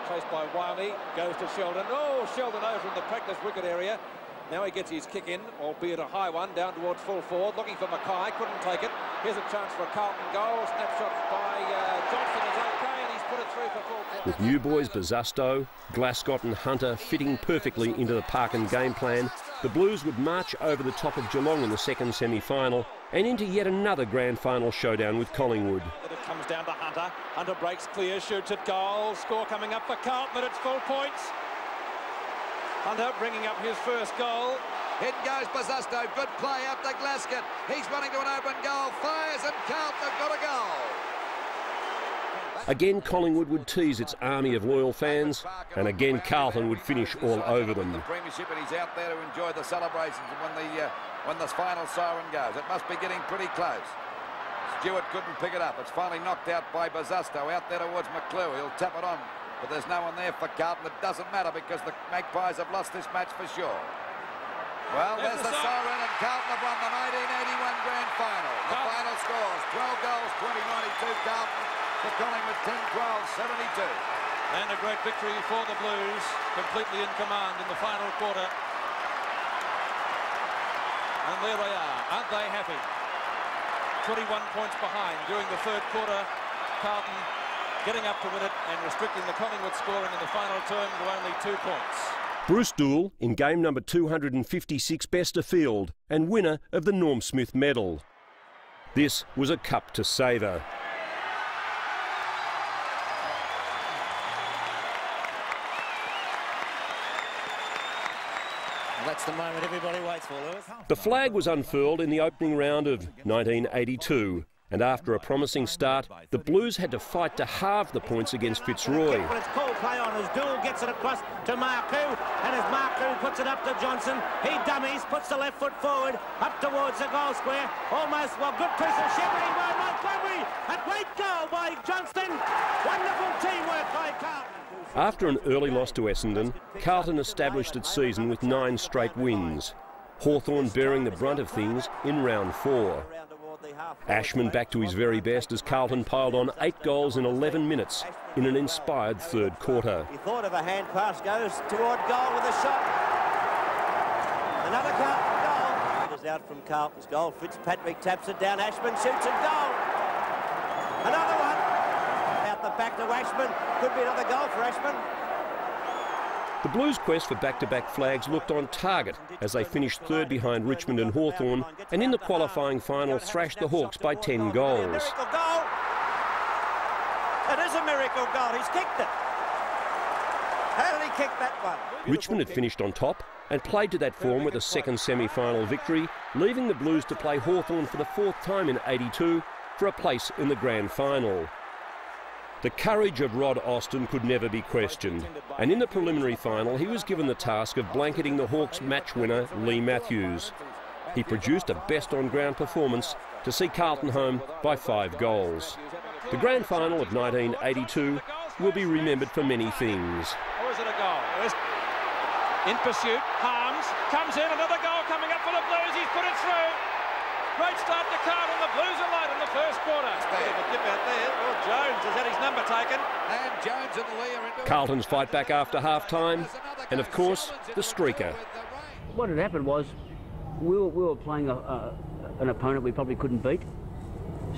Chased by Wiley, goes to Sheldon. Oh, Sheldon over in the practice wicket area. Now he gets his kick in, albeit a high one, down towards full forward, looking for Mackay, couldn't take it. Here's a chance for a Carlton goal. Snapshot by Johnson is okay, and he's put it through for full. With new boys Bosustow, Glascott and Hunter fitting perfectly into the Parkin game plan, the Blues would march over the top of Geelong in the second semi-final and into yet another grand final showdown with Collingwood. It comes down to Hunter. Hunter breaks clear, shoots at goal. Score coming up for Carlton, but it's full points. Hunter bringing up his first goal. In goes Bosustow, good play up to Glascott. He's running to an open goal, fires, and Carlton have got a goal. Again, Collingwood would tease its army of loyal fans, and again Carlton would finish all over them. The premiership, and he's out there to enjoy the celebrations when the final siren goes. It must be getting pretty close. Stewart couldn't pick it up. It's finally knocked out by Bosustow, out there towards McClure. He'll tap it on. But there's no one there for Carlton. It doesn't matter because the Magpies have lost this match for sure. Well, there's the siren, and Carlton have won the 1981 grand final. The final scores, 12 goals, 20-92 Carlton, for Collingwood 10-12, 72. And a great victory for the Blues, completely in command in the final quarter. And there they are, aren't they happy? 21 points behind during the third quarter. Carlton getting up to win it and restricting the Collingwood scoring in the final term to only 2 points. Bruce Dool in game number 256 best of field and winner of the Norm Smith medal. This was a cup to savour. That's the moment everybody waits for, Lewis. The flag was unfurled in the opening round of 1982. And after a promising start, the Blues had to fight to halve the points against Fitzroy. But it's cold play on as Dool gets it across to Marku, and as Marku puts it up to Johnson, he dummies, puts the left foot forward, up towards the goal square, almost, well, good piece of shepherding by Montgomery, a great goal by Johnston, wonderful teamwork by Carlton. After an early loss to Essendon, Carlton established its season with 9 straight wins, Hawthorn bearing the brunt of things in round 4. Ashman back to his very best as Carlton piled on 8 goals in 11 minutes in an inspired third quarter. He thought of a hand pass, goes toward goal with a shot. Another Carlton goal. It is out from Carlton's goal. Fitzpatrick taps it down. Ashman shoots and goal. Another one. Out the back to Ashman. Could be another goal for Ashman. The Blues' quest for back-to-back flags looked on target as they finished third behind Richmond and Hawthorn, and in the qualifying final thrashed the Hawks by 10 goals. Miracle goal. It is a miracle goal. He's kicked it. How did he kick that one? Richmond had finished on top and played to that form with a second semi-final victory, leaving the Blues to play Hawthorn for the 4th time in '82 for a place in the grand final. The courage of Rod Austin could never be questioned, and in the preliminary final he was given the task of blanketing the Hawks match winner Lee Matthews. He produced a best on ground performance to see Carlton home by 5 goals. The grand final of 1982 will be remembered for many things. Or is it a goal? In pursuit, Harms comes in, another goal coming up for the Blues, he's put it through. Great start to Carlton. The Blues are late in the first quarter. Bit of a dip out there. Oh, Jones has had his number taken. And Jones and the Lee are into Carlton's fight back after half-time, and of course, the streaker. What had happened was we were playing an opponent we probably couldn't beat.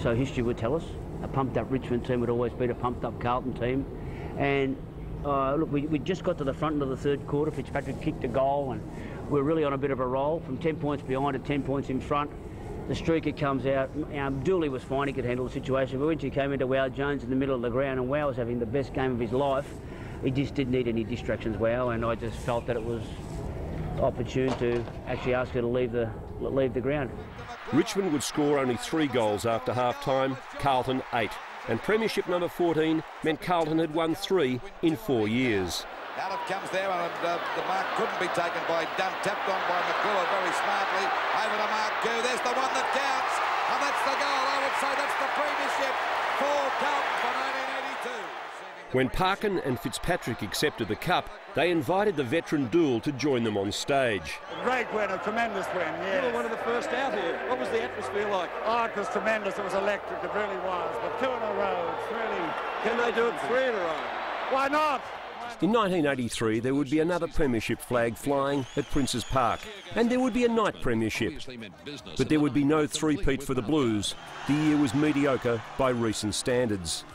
So history would tell us. A pumped-up Richmond team would always beat a pumped-up Carlton team. And look, we just got to the front of the third quarter. Fitzpatrick kicked a goal, and we're really on a bit of a roll. From 10 points behind to 10 points in front, the streaker comes out. Dooley was fine, he could handle the situation, but when she came into Wow Jones in the middle of the ground, and Wow was having the best game of his life, he just didn't need any distractions, Wow, and I just felt that it was opportune to actually ask her to leave the ground. Richmond would score only 3 goals after half-time, Carlton 8. And premiership number 14 meant Carlton had won 3 in 4 years. Out it comes there, and the mark couldn't be taken by Dunn. Tapped on by McClure very smartly. Over to Mark Goo. There's the one that counts, and that's the goal. I would say that's the premiership for Carlton for 1982. When Parkin and Fitzpatrick accepted the cup, they invited the veteran Dool to join them on stage. A great win, a tremendous win, yeah. You were one of the first out here. What was the atmosphere like? Oh, it was tremendous. It was electric. It really was. But 2 in a row, it's really... Can they do it 3 in a row? Why not? In 1983, there would be another premiership flag flying at Princes Park, and there would be a night premiership. But there would be no three-peat for the Blues. The year was mediocre by recent standards.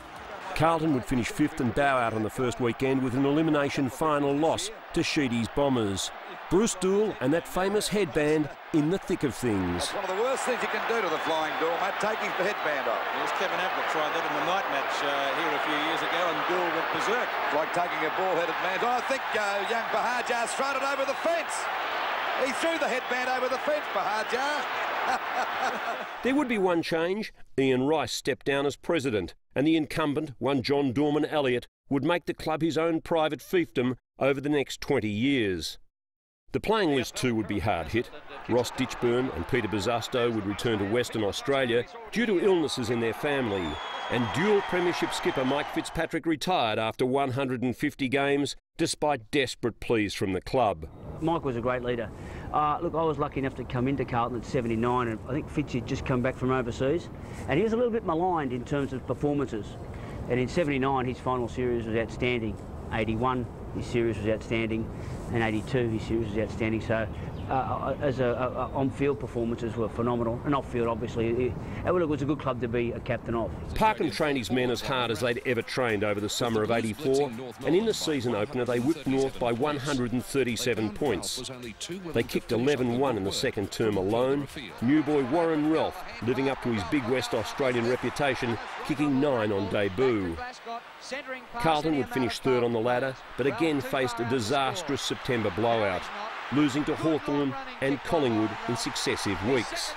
Carlton would finish 5th and bow out on the first weekend with an elimination final loss to Sheedy's Bombers. Bruce Dool and that famous headband in the thick of things. That's one of the worst things you can do to the flying Dool, mate, taking the headband off. Yes, Kevin Ablett tried that in the night match here a few years ago, and Dool went berserk. It's like taking a ball-headed man. I think young Bahajar thrown it over the fence. He threw the headband over the fence, Bahajar. There would be one change. Ian Rice stepped down as president, and the incumbent, one John Dorman Elliott, would make the club his own private fiefdom over the next 20 years. The playing list too would be hard hit. Ross Ditchburn and Peter Bosustow would return to Western Australia due to illnesses in their family. And dual premiership skipper Mike Fitzpatrick retired after 150 games, despite desperate pleas from the club. Mike was a great leader. Look, I was lucky enough to come into Carlton at 79, and I think Fitz had just come back from overseas, and he was a little bit maligned in terms of performances. And in 79, his final series was outstanding. 81, his series was outstanding, and 82, his series was outstanding. So, on-field performances were phenomenal, and off-field, obviously. It was a good club to be a captain of. Parkin trained his men as hard as they'd ever trained over the summer of '84, and in the season opener they whipped North by 137 points. They kicked 11-1 in the second term alone. New boy Warren Ralph, living up to his big West Australian reputation, kicking 9 on debut. Carlton would finish 3rd on the ladder, but again faced a disastrous September blowout, losing to Hawthorn and Collingwood in successive weeks.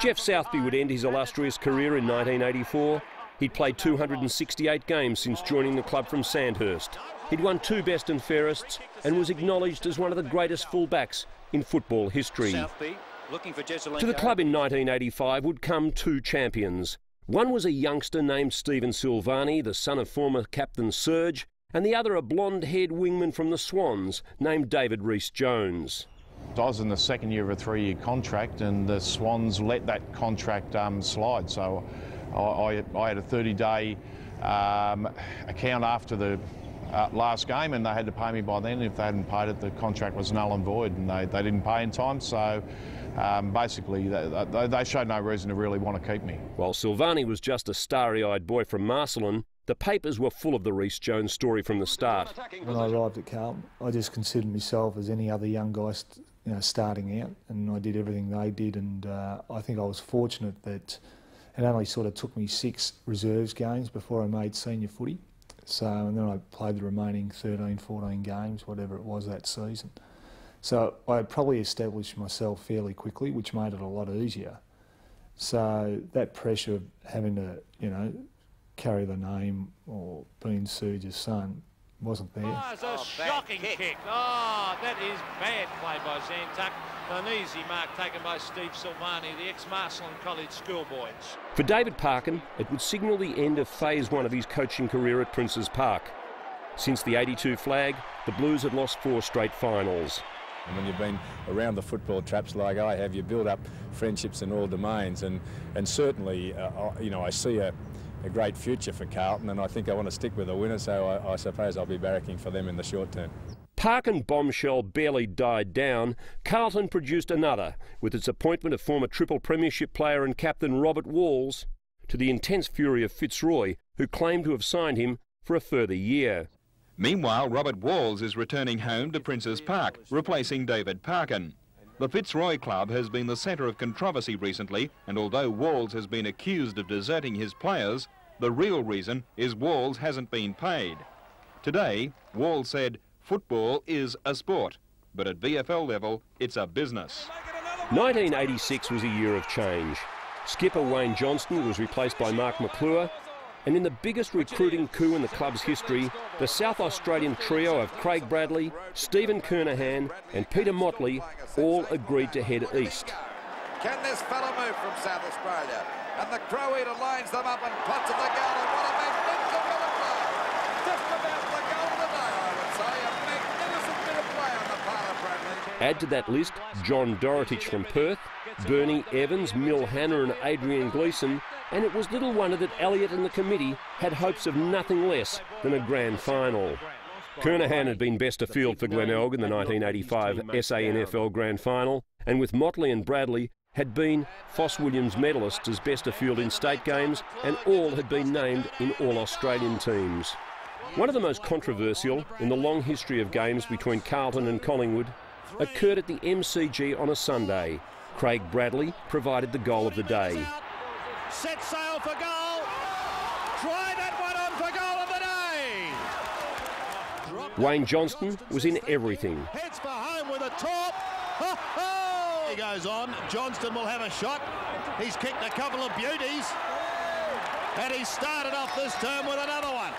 Jeff Southby would end his illustrious career in 1984. He'd played 268 games since joining the club from Sandhurst. He'd won 2 best and fairests and was acknowledged as one of the greatest fullbacks in football history. To the club in 1985 would come 2 champions. One was a youngster named Stephen Silvani, the son of former captain Serge, and the other a blonde-haired wingman from the Swans named David Rhys-Jones. I was in the second year of a 3-year contract, and the Swans let that contract slide. So I had a 30-day account after the last game, and they had to pay me by then. If they hadn't paid it, the contract was null and void, and they didn't pay in time. So basically, they showed no reason to really want to keep me. While Silvani was just a starry-eyed boy from Marcelin, the papers were full of the Rhys-Jones story from the start. When I arrived at Carlton, I just considered myself as any other young guy starting out, and I did everything they did, and I think I was fortunate that it only sort of took me 6 reserves games before I made senior footy. So, and then I played the remaining 13, 14 games, whatever it was that season. So I had probably established myself fairly quickly, which made it a lot easier. So that pressure of having to, carry the name or being Serge's son wasn't there. Oh, it's a shocking kick. Oh, that is bad play by Zantuck. An easy mark taken by Steve Silvani, the ex-Marcelin College schoolboys. For David Parkin, it would signal the end of phase 1 of his coaching career at Princes Park. Since the '82 flag, the Blues had lost 4 straight finals. And when you've been around the football traps like I have, you build up friendships in all domains, and certainly, you know, I see a great future for Carlton, and I think I want to stick with the winner, so I suppose I'll be barracking for them in the short term. Parkin bombshell barely died down. Carlton produced another with its appointment of former triple premiership player and captain Robert Walls, to the intense fury of Fitzroy, who claimed to have signed him for a further year. Meanwhile, Robert Walls is returning home to Princes Park, replacing David Parkin. The Fitzroy club has been the centre of controversy recently, and although Walls has been accused of deserting his players, the real reason is Walls hasn't been paid. Today, Walls said, "Football is a sport, but at VFL level, it's a business." 1986 was a year of change. Skipper Wayne Johnston was replaced by Mark McClure, and in the biggest recruiting coup in the club's history, the South Australian trio of Craig Bradley, Stephen Kernahan and Peter Motley all agreed to head east. Can this fella move from South Australia? And the Crow Eater lines them up and puts at the goal, and what a magnificent bit of play! Just about the goal of the day, I would say. A magnificent bit of play on the part of Bradley. Add to that list John Dorotich from Perth, Bernie Evans, Mill Hanna and Adrian Gleeson, and it was little wonder that Elliott and the committee had hopes of nothing less than a grand final. Kernahan had been best of field for Glenelg in the 1985 SANFL grand final, and with Motley and Bradley had been Foss Williams medalists as best of field in state games, and all had been named in All-Australian teams. One of the most controversial in the long history of games between Carlton and Collingwood occurred at the MCG on a Sunday. Craig Bradley provided the goal of the day. Set sail for goal. Try that one on for goal of the day. Wayne Johnston was in everything. Heads for home with a top. Ho, ho. He goes on. Johnston will have a shot. He's kicked a couple of beauties. And he started off this term with another one.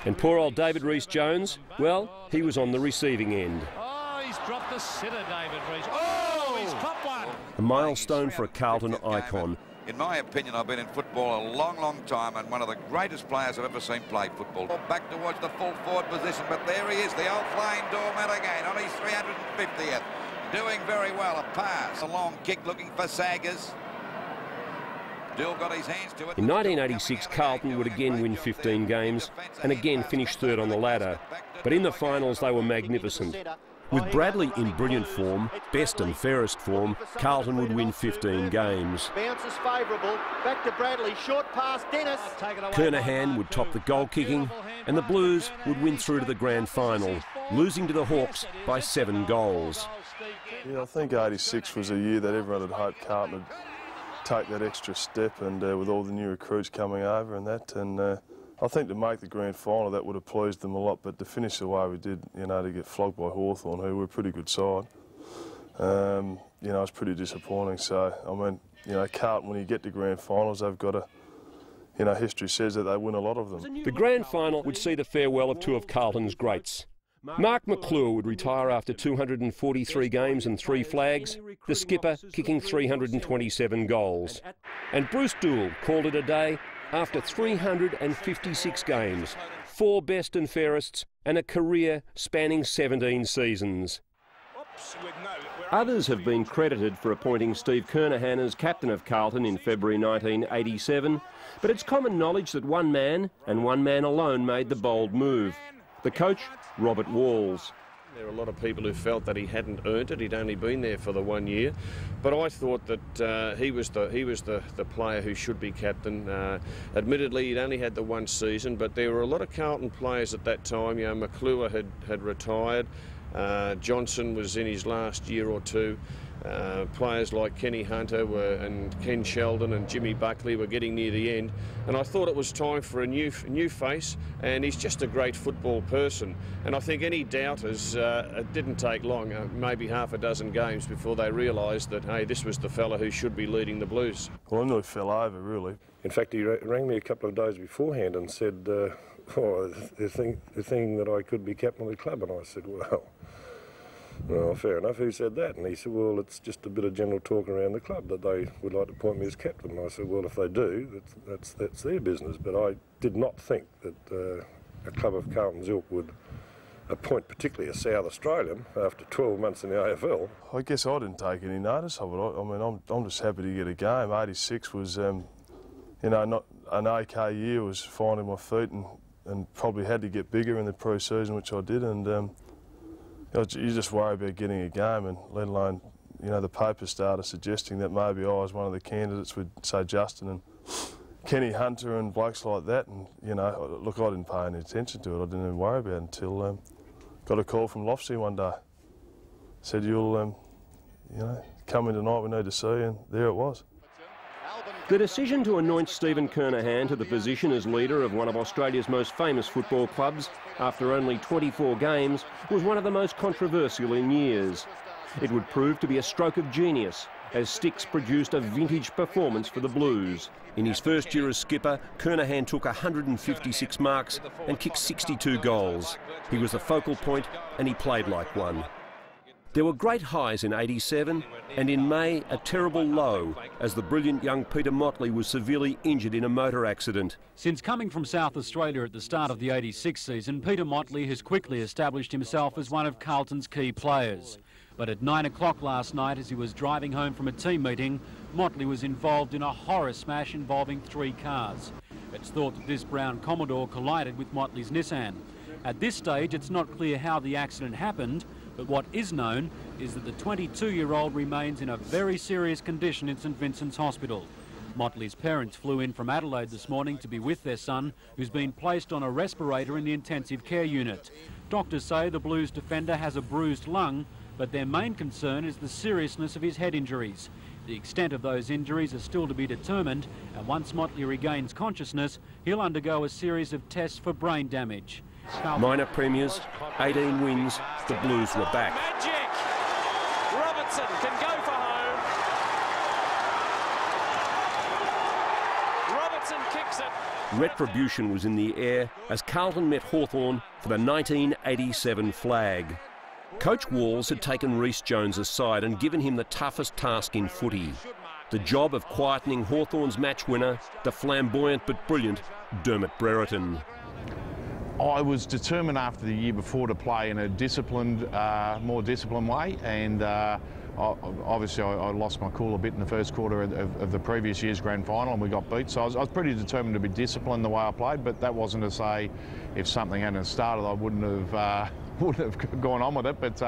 And poor old David Rhys-Jones, well, he was on the receiving end. Oh, he's dropped the sitter, David Rhys. Oh, he's popped one. A milestone for a Carlton icon. In my opinion, I've been in football a long, long time, and one of the greatest players I've ever seen play football. Back towards the full forward position, but there he is, the old flying doormat again, on his 350th. Doing very well, a pass. A long kick looking for Saggers. Dill got his hands to it. In 1986, Carlton would again win 15 games and again finish third on the ladder. But in the finals, they were magnificent. With Bradley in brilliant form, best and fairest form, Carlton would win 15 games. Bounces favourable. Back to Bradley. Short pass. Dennis. Kernahan would top the goal kicking, and the Blues would win through to the grand final, losing to the Hawks by 7 goals. Yeah, I think 86 was a year that everyone had hoped Carlton would take that extra step, and with all the new recruits coming over and that, and I think to make the grand final that would have pleased them a lot, but to finish the way we did, you know, to get flogged by Hawthorn, who were a pretty good side, you know, it's pretty disappointing. So, I mean, you know, Carlton, when you get to grand finals, they've got to, you know, history says that they win a lot of them. The grand final would see the farewell of two of Carlton's greats. Mark McClure would retire after 243 games and 3 flags, the skipper kicking 327 goals. And Bruce Doull called it a day after 356 games, 4 best and fairests, and a career spanning 17 seasons. Others have been credited for appointing Steve Kernahan as captain of Carlton in February 1987, but it's common knowledge that one man, and one man alone, made the bold move. The coach, Robert Walls. There are a lot of people who felt that he hadn't earned it. He'd only been there for the 1 year, but I thought that he was the player who should be captain. Admittedly, he'd only had the 1 season, but there were a lot of Carlton players at that time. You know, McClure had retired. Johnson was in his last year or two. Players like Kenny Hunter and Ken Sheldon and Jimmy Buckley were getting near the end, and I thought it was time for a new face, and he's just a great football person. And I think any doubters, it didn't take long, maybe half a dozen games before they realised that, hey, this was the fella who should be leading the Blues. Well, I nearly fell over, really. In fact, he rang me a couple of days beforehand and said, oh, they're thinking that I could be captain of the club, and I said, well, fair enough. Who said that? And he said, well, it's just a bit of general talk around the club that they would like to appoint me as captain. And I said, well, if they do, that's their business. But I did not think that a club of Carlton's ilk would appoint particularly a South Australian after 12 months in the AFL. I guess I didn't take any notice of it. I mean, I'm just happy to get a game. 86 was, you know, not an OK year. Was finding my feet and probably had to get bigger in the pre-season, which I did. And you know, you just worry about getting a game, and let alone, you know, the papers started suggesting that maybe I was one of the candidates with, say, Justin and Kenny Hunter and blokes like that. And, you know, look, I didn't pay any attention to it. I didn't even worry about it until got a call from Lofsy one day. Said, you'll, you know, come in tonight, we need to see you, and there it was. The decision to anoint Stephen Kernahan to the position as leader of one of Australia's most famous football clubs after only 24 games was one of the most controversial in years. It would prove to be a stroke of genius, as Sticks produced a vintage performance for the Blues. In his first year as skipper, Kernahan took 156 marks and kicked 62 goals. He was the focal point and he played like one. There were great highs in 87 and in May a terrible low as the brilliant young Peter Motley was severely injured in a motor accident. Since coming from South Australia at the start of the 86 season, Peter Motley has quickly established himself as one of Carlton's key players. But at 9 o'clock last night, as he was driving home from a team meeting, Motley was involved in a horror smash involving 3 cars. It's thought that this brown Commodore collided with Motley's Nissan. At this stage, it's not clear how the accident happened, but what is known is that the 22-year-old remains in a very serious condition in St Vincent's Hospital. Motley's parents flew in from Adelaide this morning to be with their son, who's been placed on a respirator in the intensive care unit. Doctors say the Blues defender has a bruised lung, but their main concern is the seriousness of his head injuries. The extent of those injuries are still to be determined, and once Motley regains consciousness, he'll undergo a series of tests for brain damage. Minor premiers, 18 wins, the Blues were back. Magic! Robertson can go for home. Robertson kicks it. Retribution was in the air as Carlton met Hawthorn for the 1987 flag. Coach Walls had taken Rhys Jones aside and given him the toughest task in footy. The job of quietening Hawthorn's match winner, the flamboyant but brilliant Dermot Brereton. I was determined after the year before to play in a disciplined, more disciplined way, and obviously I lost my cool a bit in the first quarter of the previous year's grand final and we got beat, so I was pretty determined to be disciplined the way I played, but that wasn't to say if something hadn't started I wouldn't have gone on with it, but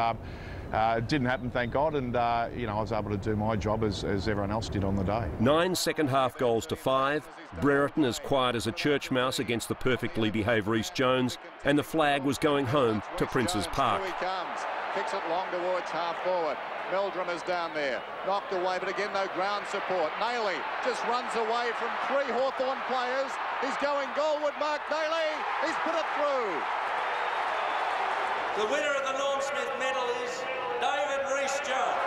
it didn't happen, thank God, and you know, I was able to do my job as everyone else did on the day. 9 second-half goals to 5, Brereton as quiet as a church mouse against the perfectly behaved Rhys Jones, and the flag was going home to Princes Park. Here he comes, kicks it long towards half forward. Meldrum is down there, knocked away, but again no ground support. Nayley just runs away from 3 Hawthorn players. He's going goalward, Mark Nayley. He's put it through. The winner of the Norm Smith medal is David Rhys Jones.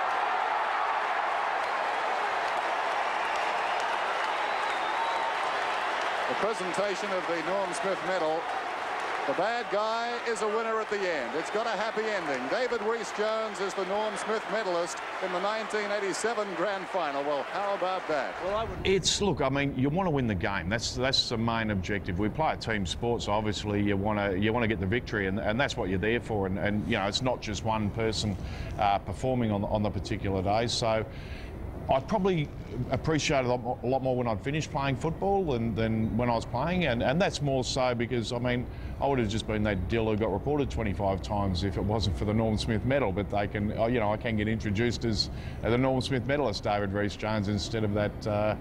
The presentation of the Norm Smith medal. The bad guy is a winner at the end. It's got a happy ending. David Rhys Jones is the Norm Smith medalist in the 1987 grand final. Well, how about that? Well, Look, I mean, you want to win the game. That's the main objective. We play a team sport, so obviously you want to get the victory, and that's what you're there for. And you know, it's not just one person performing on the particular day. So I probably appreciated a lot more when I'd finished playing football than when I was playing, and that's more so because, I mean, I would have just been that dill who got reported 25 times if it wasn't for the Norm Smith medal, but they can, you know, I can get introduced as the Norm Smith medalist, David Rhys Jones, instead of that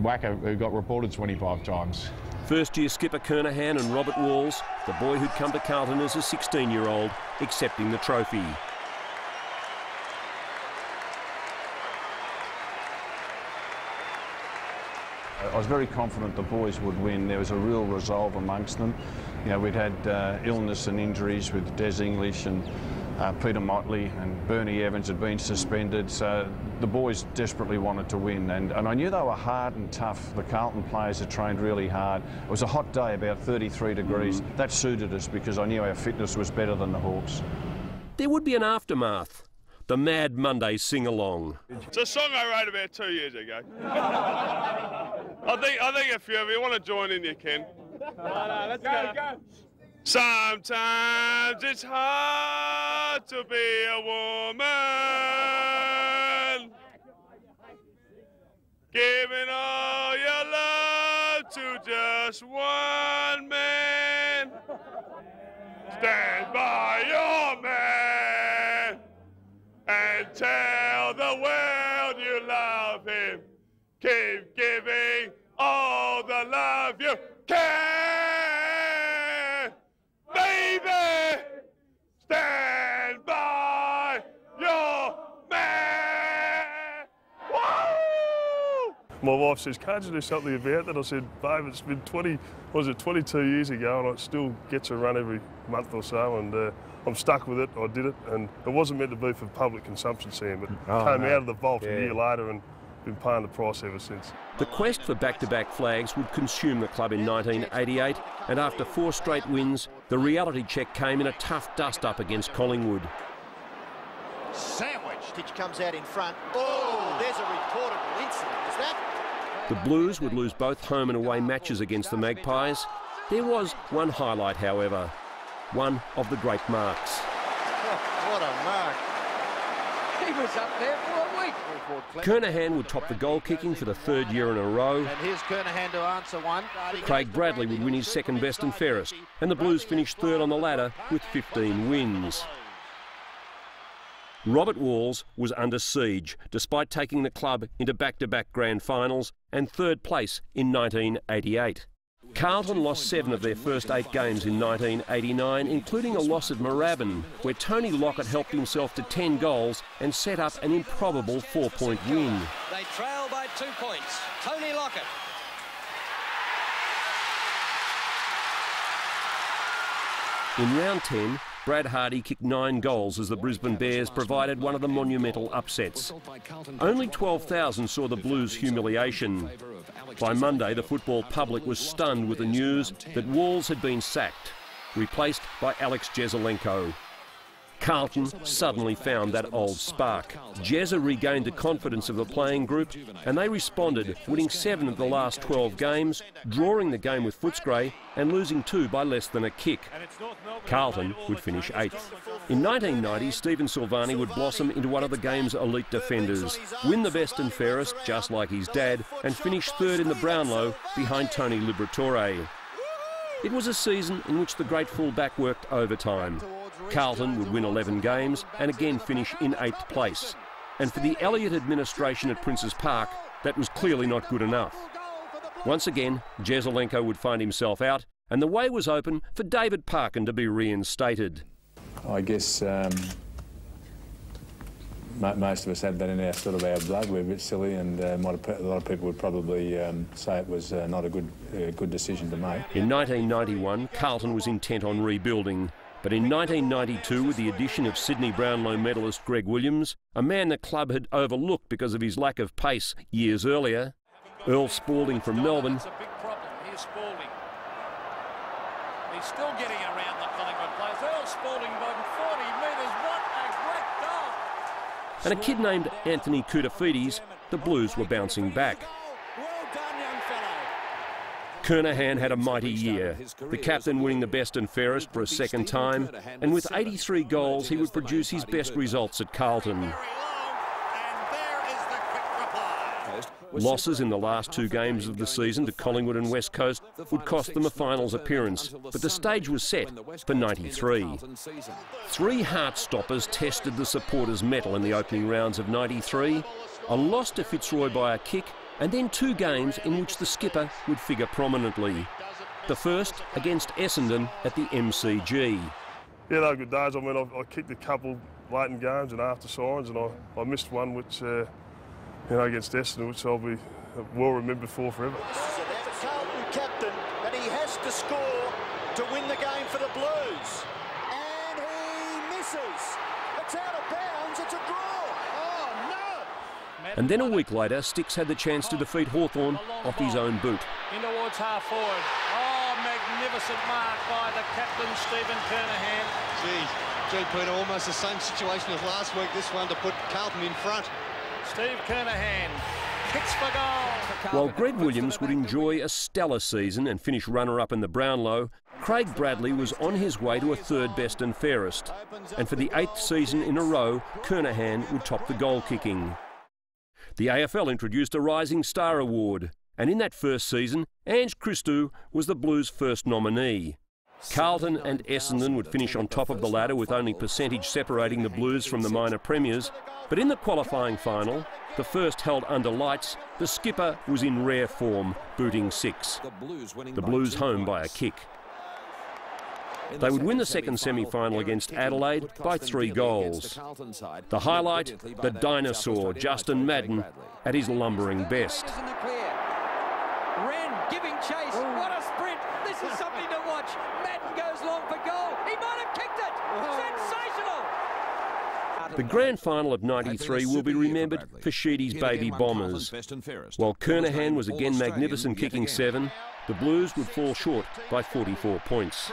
whacker who got reported 25 times. First-year skipper Kernahan and Robert Walls, the boy who'd come to Carlton as a 16-year-old, accepting the trophy. I was very confident the boys would win. There was a real resolve amongst them. You know, we'd had illness and injuries with Des English and Peter Motley, and Bernie Evans had been suspended, so the boys desperately wanted to win, and I knew they were hard and tough. The Carlton players had trained really hard. It was a hot day, about 33 degrees. That suited us because I knew our fitness was better than the Hawks. There would be an aftermath. The Mad Monday sing-along. It's a song I wrote about 2 years ago. I think if you want to join in, you can. No, let's go. Sometimes it's hard to be a woman, giving all your love to just one man. Stand by your man and tell the world you love him. Keep giving all the love you can. Baby, stand by your man. Woo! My wife says, can't you do something about that? I said, babe, it's been 22 years ago, and I still get to run every month or so, and I'm stuck with it. I did it, and it wasn't meant to be for public consumption, Sam, but came out of the vault a year later and been paying the price ever since. The quest for back-to-back flags would consume the club in 1988, and after 4 straight wins, the reality check came in a tough dust-up against Collingwood. Sandwich. Stitch comes out in front. Oh, there's a reportable incident, is that? The Blues would lose both home and away matches against the Magpies. There was one highlight, however, one of the great marks. Oh, what a mark. He was up there for a week. Kernahan would top the goal kicking for the 3rd year in a row. And here's Kernahan to answer one. Craig Bradley would win his 2nd best and fairest, and the Blues finished 3rd on the ladder with 15 wins. Robert Walls was under siege, despite taking the club into back-to-back grand finals and 3rd place in 1988. Carlton lost 7 of their first 8 games in 1989, including a loss at Moorabbin, where Tony Lockett helped himself to 10 goals and set up an improbable 4-point win. They trail by 2 points. Tony Lockett. In round 10, Brad Hardy kicked 9 goals as the Brisbane Bears provided one of the monumental upsets. Only 12,000 saw the Blues' humiliation. By Monday, the football public was stunned with the news that Walls had been sacked, replaced by Alex Jesaulenko. Carlton suddenly found that old spark. Jezza regained the confidence of the playing group, and they responded, winning 7 of the last 12 games, drawing the game with Footscray and losing 2 by less than a kick. Carlton would finish 8th. In 1990, Stephen Silvani would blossom into one of the game's elite defenders, win the best and fairest, just like his dad, and finish 3rd in the Brownlow behind Tony Liberatore. It was a season in which the great fullback worked overtime. Carlton would win 11 games and again finish in 8th place. And for the Elliott administration at Princes Park, that was clearly not good enough. Once again, Jesaulenko would find himself out, and the way was open for David Parkin to be reinstated. I guess most of us had that in our blood. We're a bit silly, and a lot of people would probably say it was not a good decision to make. In 1991, Carlton was intent on rebuilding. But in 1992, with the addition of Sydney Brownlow medalist Greg Williams, a man the club had overlooked because of his lack of pace years earlier, Earl Spalding from Melbourne. That's a big problem. Here's Spalding. He's still getting around the Collingwood players. Earl Spalding by 40 metres. What a great goal! And a kid named Anthony Koutafidis, the Blues were bouncing back. Kernahan had a mighty year, the captain winning the best and fairest for a 2nd time, and with 83 goals he would produce his best results at Carlton. Losses in the last 2 games of the season to Collingwood and West Coast would cost them a finals appearance, but the stage was set for 93. 3 heart-stoppers tested the supporters' mettle in the opening rounds of 93, a loss to Fitzroy by a kick, and then 2 games in which the skipper would figure prominently. The first against Essendon at the MCG. Yeah, they were good days. I mean, I kicked a couple late in games and after signs, and I missed one which, against Essendon, which I'll be well remembered for forever. It's the Carlton captain, and he has to score to win the game for the Blues. And he misses. It's out of bounds. It's a draw. Oh, no! And then a week later, Sticks had the chance to defeat Hawthorn off his own boot. In towards half forward. Oh, magnificent mark by the captain, Stephen Kernahan. Gee, Peter, almost the same situation as last week. This one to put Carlton in front. Steve Kernahan kicks for goal. While Greg Williams would enjoy a stellar season and finish runner-up in the Brownlow, Craig Bradley was on his way to a third best and fairest, and for the 8th season in a row, Kernahan would top the goal kicking. The AFL introduced a Rising Star Award, and in that first season, Ange Christou was the Blues' first nominee. Carlton and Essendon would finish on top of the ladder with only percentage separating the Blues from the minor premiers, but in the qualifying final, the first held under lights, the skipper was in rare form, booting 6. The Blues home by a kick. They would win the second semi-final against Adelaide by 3 goals. The highlight, the dinosaur, Justin Madden, at his lumbering best. Wren giving chase. What a sprint. This is something to watch. Madden goes long for goal. He might have kicked it. Sensational. The grand final of '93 will be remembered for Sheedy's baby Bombers. While Kernahan was again magnificent kicking 7, the Blues would fall short by 44 points.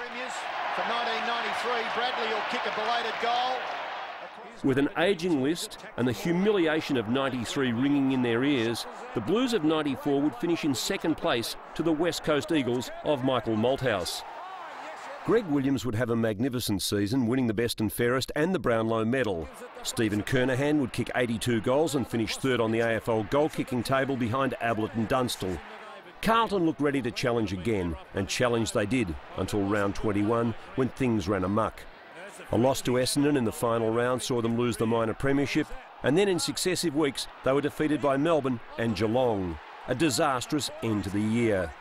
For 1993, Bradley will kick a belated goal. With an ageing list and the humiliation of '93 ringing in their ears, the Blues of '94 would finish in second place to the West Coast Eagles of Michael Malthouse. Greg Williams would have a magnificent season, winning the best and fairest and the Brownlow medal. Stephen Kernahan would kick 82 goals and finish third on the AFL goal-kicking table behind Ablett and Dunstall. Carlton looked ready to challenge again, and challenge they did until round 21 when things ran amok. A loss to Essendon in the final round saw them lose the minor premiership, and then in successive weeks they were defeated by Melbourne and Geelong. A disastrous end to the year.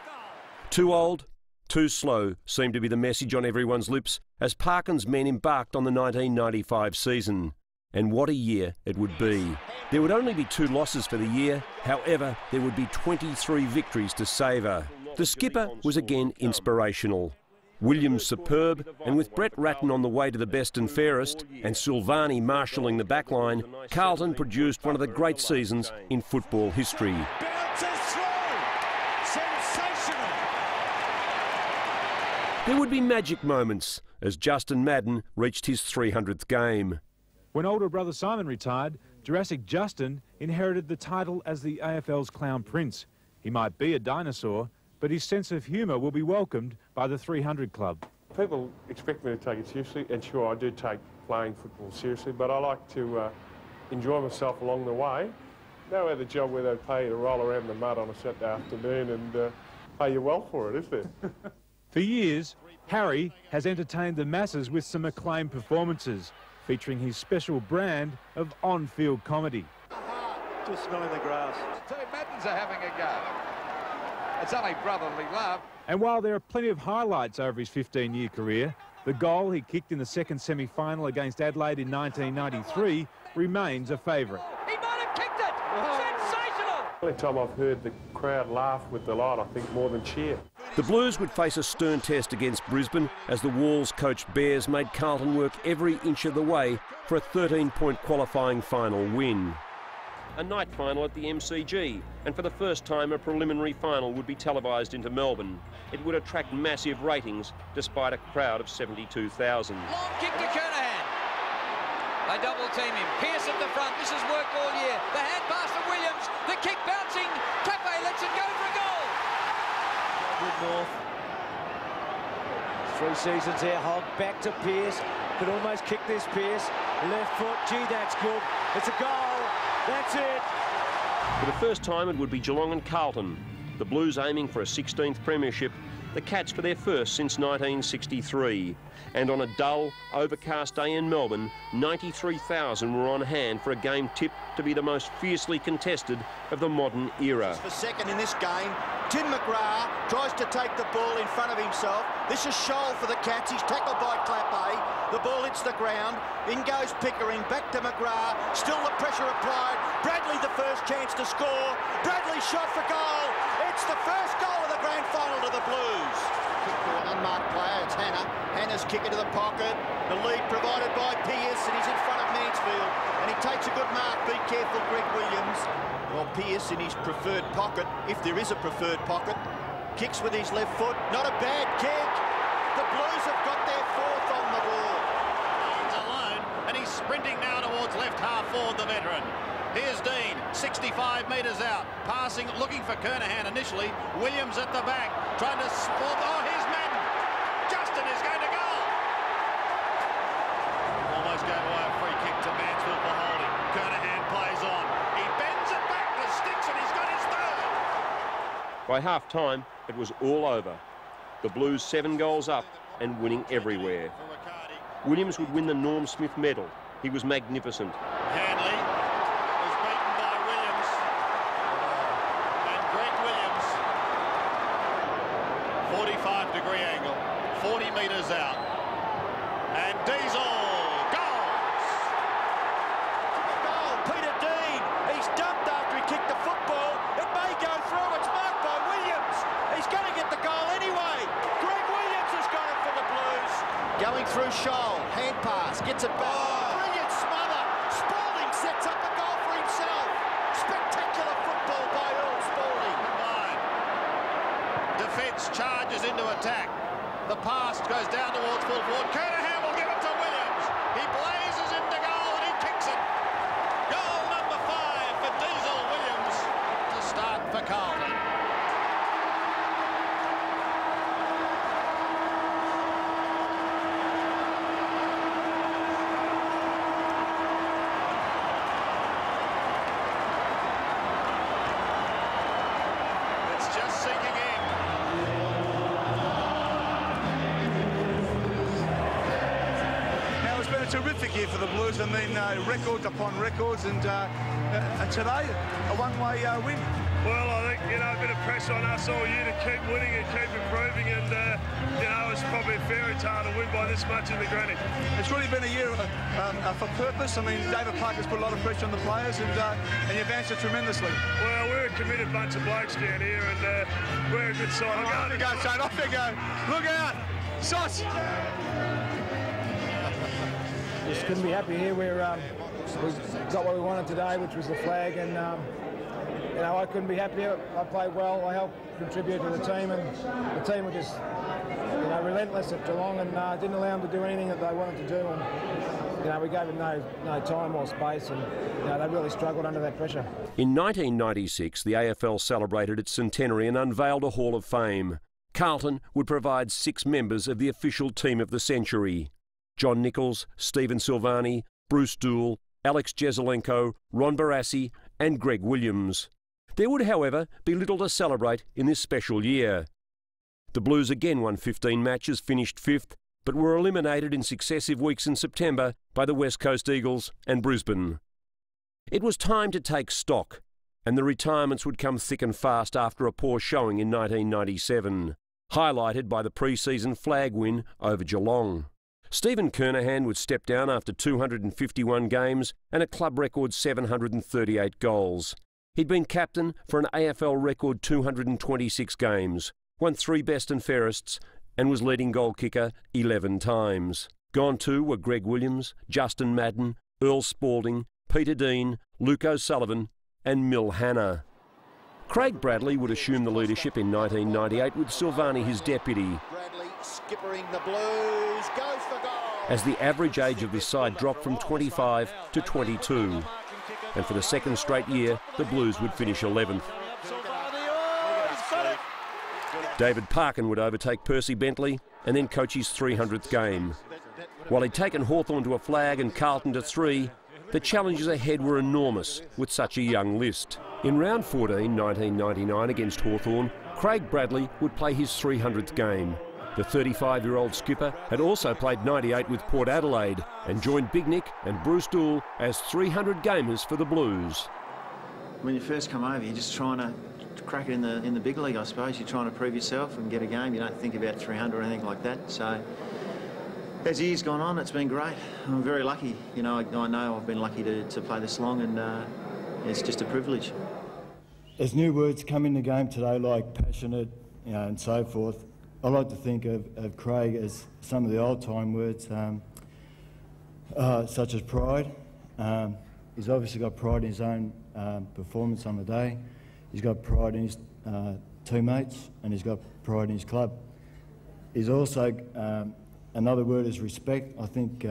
Too old, too slow seemed to be the message on everyone's lips as Parkin's men embarked on the 1995 season. And what a year it would be. There would only be 2 losses for the year, however, there would be 23 victories to savour. The skipper was again inspirational. Williams superb, and with Brett Ratton on the way to the best and fairest, and Silvani marshalling the backline, Carlton produced one of the great seasons in football history. There would be magic moments as Justin Madden reached his 300th game. When older brother Simon retired, Jurassic Justin inherited the title as the AFL's Clown Prince. He might be a dinosaur, but his sense of humour will be welcomed by the 300 Club. People expect me to take it seriously, and sure, I do take playing football seriously, but I like to enjoy myself along the way. No other job where they pay you to roll around the mud on a Saturday afternoon and pay you well for it, is there? For years, Harry has entertained the masses with some acclaimed performances, featuring his special brand of on-field comedy. Just smelling the grass. Two Maddens are having a go. It's only brotherly love. And while there are plenty of highlights over his 15-year career, the goal he kicked in the second semi-final against Adelaide in 1993 remains a favourite. He might have kicked it. Sensational. The only time I've heard the crowd laugh with delight, I think, more than cheer. The Blues would face a stern test against Brisbane as the Walls-coached Bears made Carlton work every inch of the way for a 13-point qualifying final win. A night final at the MCG, and for the first time a preliminary final would be televised into Melbourne. It would attract massive ratings despite a crowd of 72,000. Long kick to Kernahan. They double team him. Pearce at the front. This has worked all year. The hand pass to Williams. The kick bouncing. Cafe lets it go for a goal. Good North. 3 seasons here. Hogg back to Pearce. Could almost kick this Pearce. Left foot. Gee, that's good. It's a goal. That's it. For the first time it would be Geelong and Carlton. The Blues aiming for a 16th premiership. The Cats for their first since 1963. And on a dull, overcast day in Melbourne, 93,000 were on hand for a game tipped to be the most fiercely contested of the modern era. For second in this game, Tim McGrath tries to take the ball in front of himself. This is Scholl for the Cats. He's tackled by Clappe. The ball hits the ground. In goes Pickering. Back to McGrath. Still the pressure applied. Bradley the first chance to score. Bradley shot for goal. It's the first goal of the grand final to the Blues. Kick to an unmarked player. It's Hannah. Hannah's kick into the pocket. The lead provided by Pearce, and he's in front of Mansfield. And he takes a good mark. Be careful, Greg Williams. Well, Pearce in his preferred pocket, if there is a preferred pocket, kicks with his left foot. Not a bad kick. The Blues have got their 4th on the board. He's alone, and he's sprinting now towards left half forward, the veteran. Here's Dean, 65 metres out, passing, looking for Kernahan initially. Williams at the back, trying to sport. Oh, here's Madden. Just By half-time, it was all over. The Blues 7 goals up and winning everywhere. Williams would win the Norm Smith medal. He was magnificent. Hanley is beaten by Williams. And Greg Williams, 45-degree angle, 40 metres out. And Diesel goals! Goal, Peter Dean. He's dumped after he kicked the football. It may go through. It's marked by Williams. He's going to get the goal anyway. Greg Williams has got it for the Blues. Going through Scholl, hand pass, gets it back. Brilliant smother. Spalding sets up the goal for himself. Spectacular football by Earl Spalding. Defence charges into attack. The pass goes down towards full forward. Kernahan will give it to Williams. He blazes into goal and he kicks it. Goal number 5 for Diesel Williams to start for Carlton. It's just sinking in. Now, it's been a terrific year for the Blues. I mean, records upon records, and today, a one-way win. Well, I think, a bit of pressure on us all year to keep winning and keep improving, and, it's probably a fairy tale to win by this much in the granny. It's really been a year for purpose. I mean, David Parker's put a lot of pressure on the players, and you've answered tremendously. Well, we're a committed bunch of blokes down here, and we're a good side. Off you go, Shane, off you go. Look out, Sauce. Just couldn't be happy here. We've got what we wanted today, which was the flag, and I couldn't be happier. I played well. I helped contribute to the team, and the team were just relentless at Geelong, and didn't allow them to do anything that they wanted to do. And we gave them no time or space, and they really struggled under that pressure. In 1996, the AFL celebrated its centenary and unveiled a Hall of Fame. Carlton would provide 6 members of the official team of the century: John Nichols, Stephen Silvani, Bruce Dool, Alex Jesaulenko, Ron Barassi and Greg Williams. There would, however, be little to celebrate in this special year. The Blues again won 15 matches, finished 5th, but were eliminated in successive weeks in September by the West Coast Eagles and Brisbane. It was time to take stock, and the retirements would come thick and fast after a poor showing in 1997, highlighted by the pre-season flag win over Geelong. Stephen Kernahan would step down after 251 games and a club record 738 goals. He'd been captain for an AFL record 226 games, won 3 best and fairests, and was leading goal kicker 11 times. Gone too were Greg Williams, Justin Madden, Earl Spalding, Peter Dean, Luke O'Sullivan and Mill Hanna. Craig Bradley would assume the leadership in 1998 with Silvani his deputy. Bradley skippering the Blues, goes for goal. As the average age of this side dropped from 25 to 22. And for the second straight year, the Blues would finish 11th. David Parkin would overtake Percy Bentley and then coach his 300th game. While he'd taken Hawthorn to a flag and Carlton to 3, the challenges ahead were enormous with such a young list. In round 14, 1999 against Hawthorn, Craig Bradley would play his 300th game. The 35-year-old skipper had also played 98 with Port Adelaide and joined Big Nick and Bruce Dool as 300 gamers for the Blues. When you first come over, you're just trying to crack it in the big league, I suppose. You're trying to prove yourself and get a game. You don't think about 300 or anything like that. So as the years gone on, it's been great. I'm very lucky. I know I've been lucky to play this long, and it's just a privilege. As new words come in the game today, like passionate, and so forth, I like to think of Craig as some of the old-time words, such as pride. He's obviously got pride in his own performance on the day. He's got pride in his teammates, and he's got pride in his club. He's also, another word is respect. I think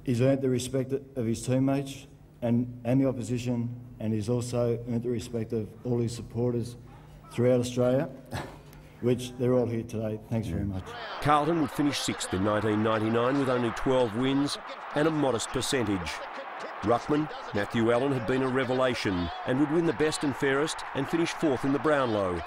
he's earned the respect of his teammates and the opposition, and he's also earned the respect of all his supporters throughout Australia, which they're all here today. Thanks very much. Carlton would finish 6th in 1999 with only 12 wins and a modest percentage. Ruckman, Matthew Allen had been a revelation and would win the best and fairest and finish 4th in the Brownlow.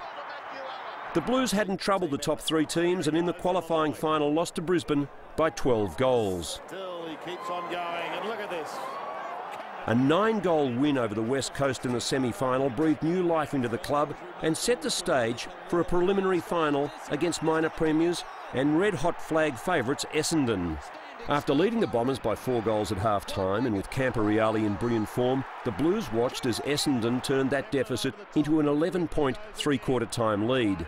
The Blues hadn't troubled the top 3 teams and in the qualifying final lost to Brisbane by 12 goals. Still, he keeps on going, and look at this. A 9-goal win over the West Coast in the semi-final breathed new life into the club and set the stage for a preliminary final against minor premiers and red-hot flag favourites Essendon. After leading the Bombers by 4 goals at half-time and with Camporeale in brilliant form, the Blues watched as Essendon turned that deficit into an 11-point three-quarter-time lead.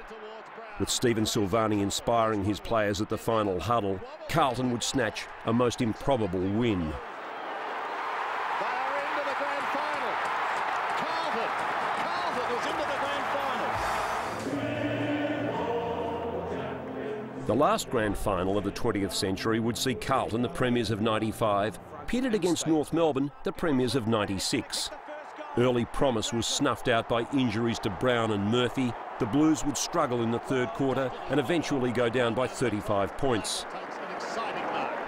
With Stephen Silvani inspiring his players at the final huddle, Carlton would snatch a most improbable win. The last grand final of the 20th century would see Carlton, the premiers of '95, pitted against North Melbourne, the premiers of '96. Early promise was snuffed out by injuries to Brown and Murphy. The Blues would struggle in the third quarter and eventually go down by 35 points.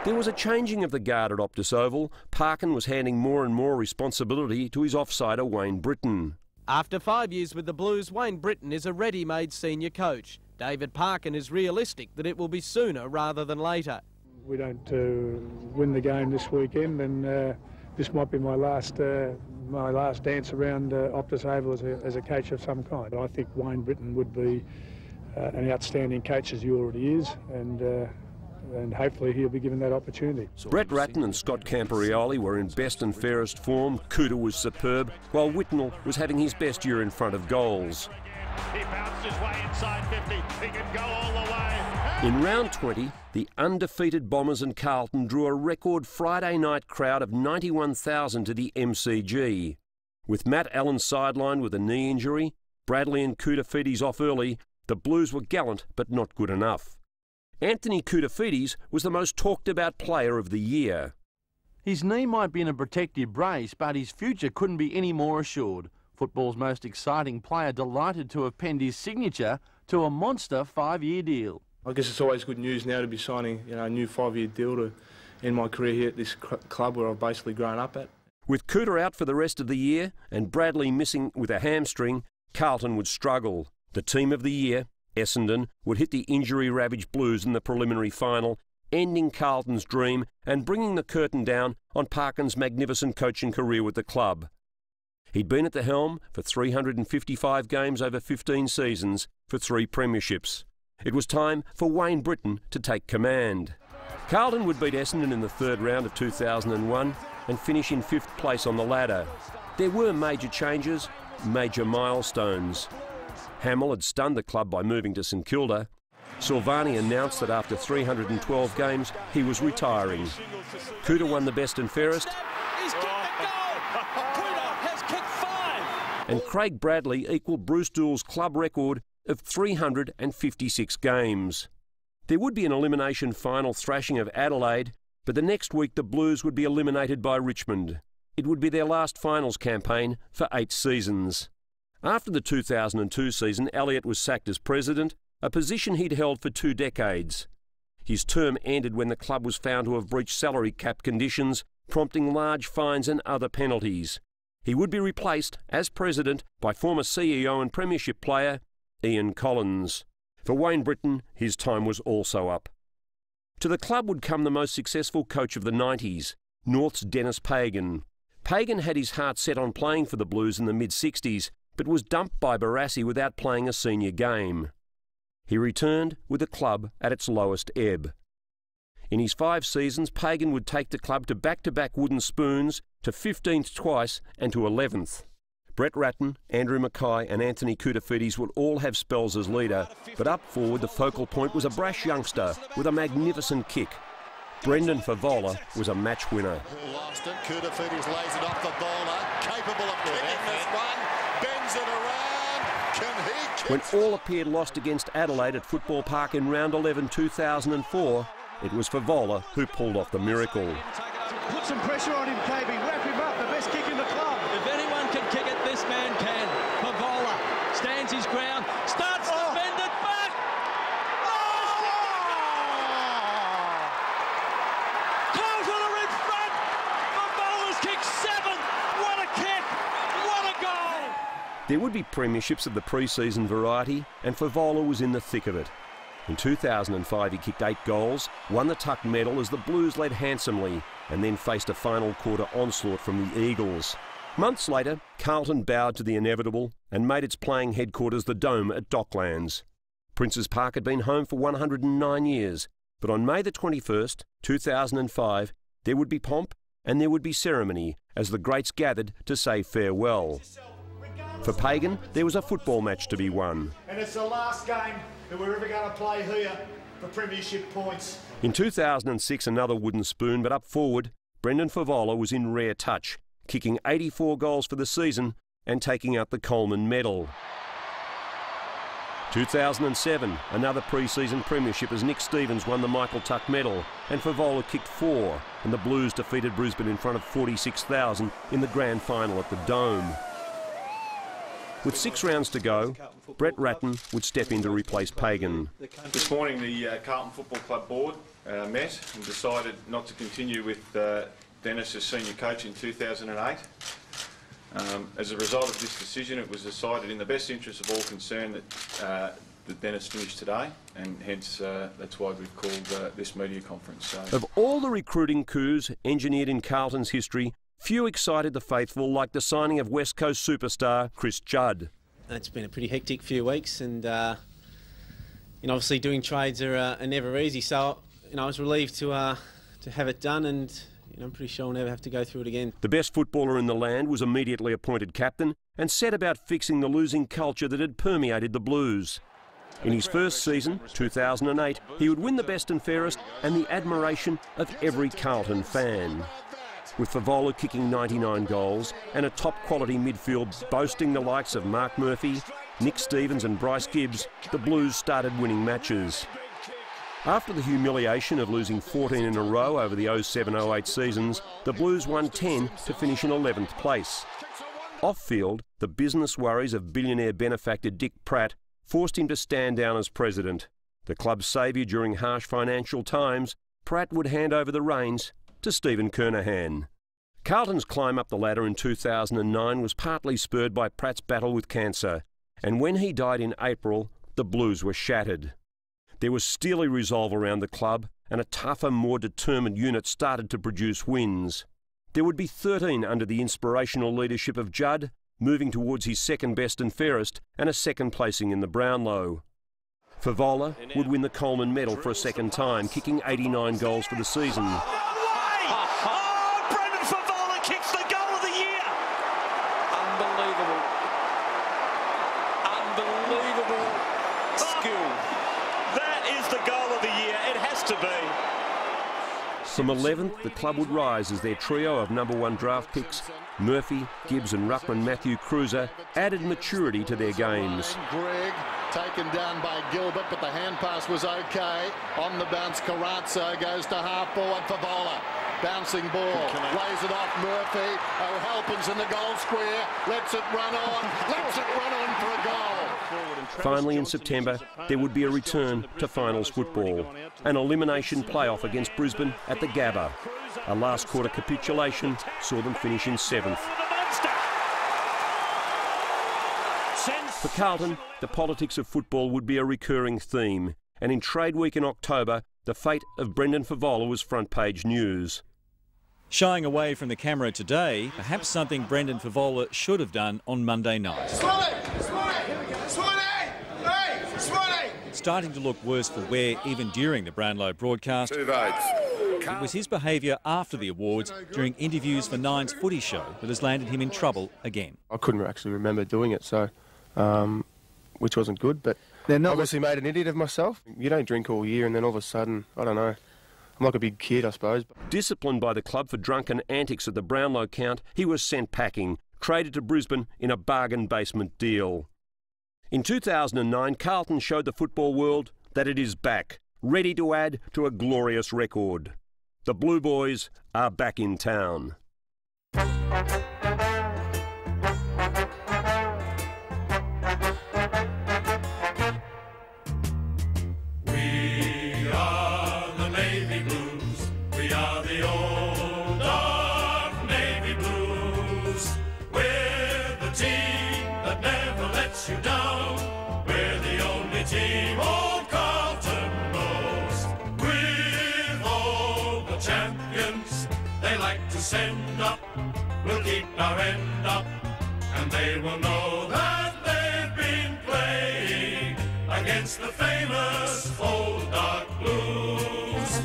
There was a changing of the guard at Optus Oval. Parkin was handing more and more responsibility to his offsider Wayne Britton. After 5 years with the Blues, Wayne Britton is a ready-made senior coach. David Parkin is realistic that it will be sooner rather than later. We don't win the game this weekend, and this might be my last dance around Optus Oval as a coach of some kind. I think Wayne Britton would be an outstanding coach, as he already is, and hopefully he'll be given that opportunity. Brett Ratton and Scott Camporeale were in best and fairest form. Cooter was superb, while Whitnell was having his best year in front of goals. He bounced his way inside 50. He can go all the way. In round 20, the undefeated Bombers and Carlton drew a record Friday night crowd of 91,000 to the MCG. With Matt Allen sidelined with a knee injury, Bradley and Koutafidis off early, the Blues were gallant but not good enough. Anthony Koutafidis was the most talked about player of the year. His knee might be in a protective brace, but his future couldn't be any more assured. Football's most exciting player delighted to have penned his signature to a monster 5-year deal. I guess it's always good news now to be signing a new 5-year deal to end my career here at this club where I've basically grown up at. With Cooter out for the rest of the year and Bradley missing with a hamstring, Carlton would struggle. The team of the year, Essendon, would hit the injury-ravaged Blues in the preliminary final, ending Carlton's dream and bringing the curtain down on Parkin's magnificent coaching career with the club. He'd been at the helm for 355 games over 15 seasons for 3 premierships. It was time for Wayne Britton to take command. Carlton would beat Essendon in the 3rd round of 2001 and finish in 5th place on the ladder. There were major changes, major milestones. Hamill had stunned the club by moving to St Kilda. Silvani announced that after 312 games, he was retiring. Cooter won the best and fairest. He's kicked the goal! Cooter has kicked 5! And Craig Bradley equalled Bruce Doull's club record of 356 games. There would be an elimination final thrashing of Adelaide, but the next week the Blues would be eliminated by Richmond. It would be their last finals campaign for 8 seasons. After the 2002 season, Elliott was sacked as president, a position he'd held for 2 decades. His term ended when the club was found to have breached salary cap conditions, prompting large fines and other penalties. He would be replaced, as president, by former CEO and premiership player Ian Collins. For Wayne Britton, his time was also up. To the club would come the most successful coach of the 90s, North's Dennis Pagan. Pagan had his heart set on playing for the Blues in the mid-60s, but was dumped by Barassi without playing a senior game. He returned with the club at its lowest ebb. In his 5 seasons, Pagan would take the club to back-to-back wooden spoons, to 15th twice and to 11th. Brett Ratton, Andrew Mackay and Anthony Koutafidis would all have spells as leader, but up forward the focal point was a brash youngster with a magnificent kick. Brendan Favola was a match winner. Lost it. Koutafidis lays it off the bowler, capable of kicking this one, bends it around. Can he kick? When all appeared lost against Adelaide at Football Park in round 11 2004, it was Favola who pulled off the miracle. Put some pressure on him, KB. Wrap him up. The best kick in the club. If anyone can kick it, this man can. Favola stands his ground, starts to bend it back. Carlton are in front. Favola's kick 7. There would be premierships of the pre-season variety, and Favola was in the thick of it. In 2005 he kicked 8 goals, won the Tuck medal as the Blues led handsomely, and then faced a final quarter onslaught from the Eagles. Months later, Carlton bowed to the inevitable and made its playing headquarters the Dome at Docklands. Princes Park had been home for 109 years, but on May the 21st, 2005, there would be pomp and there would be ceremony as the greats gathered to say farewell. For Pagan, there was a football match to be won. And it's the last game that we're ever going to play here for premiership points. In 2006, another wooden spoon, but up forward, Brendan Favola was in rare touch, kicking 84 goals for the season and taking out the Coleman medal. 2007, another pre-season premiership as Nick Stevens won the Michael Tuck medal and Favola kicked 4 and the Blues defeated Brisbane in front of 46,000 in the grand final at the Dome. With 6 rounds to go, Brett Ratton would step in to replace Pagan. This morning the Carlton Football Club board met and decided not to continue with Dennis as senior coach in 2008. As a result of this decision, it was decided in the best interest of all concerned that Dennis finished today, and hence that's why we've called this media conference. So. Of all the recruiting coups engineered in Carlton's history, few excited the faithful like the signing of West Coast superstar Chris Judd. It's been a pretty hectic few weeks, and obviously doing trades are never easy. So I was relieved to have it done, and I'm pretty sure I'll never have to go through it again. The best footballer in the land was immediately appointed captain and set about fixing the losing culture that had permeated the Blues. In his first season, 2008, he would win the best and fairest and the admiration of every Carlton fan. With Favola kicking 99 goals and a top-quality midfield boasting the likes of Mark Murphy, Nick Stevens and Bryce Gibbs, the Blues started winning matches. After the humiliation of losing 14 in a row over the 07-08 seasons, the Blues won 10 to finish in 11th place. Off-field, the business worries of billionaire benefactor Dick Pratt forced him to stand down as president. The club's saviour during harsh financial times, Pratt would hand over the reins to Stephen Kernahan. Carlton's climb up the ladder in 2009 was partly spurred by Pratt's battle with cancer, and when he died in April, the Blues were shattered. There was steely resolve around the club, and a tougher, more determined unit started to produce wins. There would be 13 under the inspirational leadership of Judd, moving towards his second best and fairest and a second placing in the Brownlow. Favola would win the Coleman medal for a second time, kicking 89 goals for the season. Brendan Favola kicks the goal of the year. Unbelievable. Unbelievable skill. That is the goal of the year. It has to be. From 11th, the club would rise as their trio of #1 draft picks, Murphy, Gibbs and ruckman Matthew Cruiser, added maturity to their games. Greg taken down by Gilbert, but the hand pass was okay. On the bounce, Carrazzo goes to half forward for Favola. Bouncing ball, lays it off Murphy. O'Halpin's in the goal square, lets it run on, lets it run on for a goal. Finally, in September, there would be a return to finals football, an elimination playoff against Brisbane at the Gabba. A last quarter capitulation saw them finish in 7th. For Carlton, the politics of football would be a recurring theme, and in Trade Week in October, the fate of Brendan Favola was front page news. Shying away from the camera today, perhaps something Brendan Favola should have done on Monday night. Starting to look worse for wear even during the Brownlow broadcast. 2 votes. It was his behaviour after the awards during interviews for Nine's footy show that has landed him in trouble again. I couldn't actually remember doing it, so which wasn't good, but I obviously made an idiot of myself. You don't drink all year and then all of a sudden, I don't know, I'm like a big kid, I suppose. Disciplined by the club for drunken antics at the Brownlow count, he was sent packing, traded to Brisbane in a bargain basement deal. In 2009, Carlton showed the football world that it is back, ready to add to a glorious record. The Blue Boys are back in town. That you down. We're the only team old Carlton knows. With all the champions they like to send up, we'll keep our end up, and they will know that they've been playing against the famous old dark blues.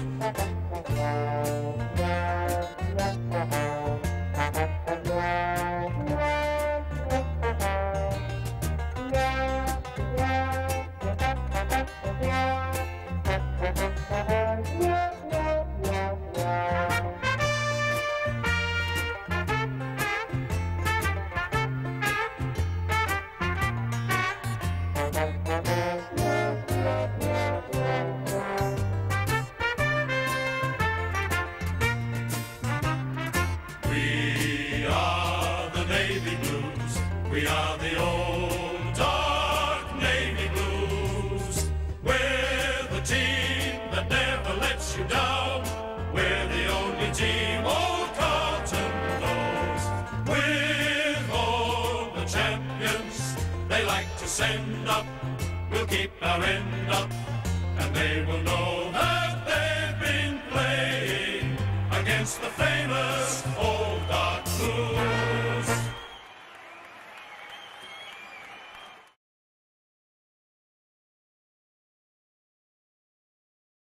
We are the Navy Blues. We are the old dark Navy Blues. We're the team that never lets you down. We're the only team old Carlton knows. With all the champions they like to send up, we'll keep our end up, and they will know that they've been playing against the famous old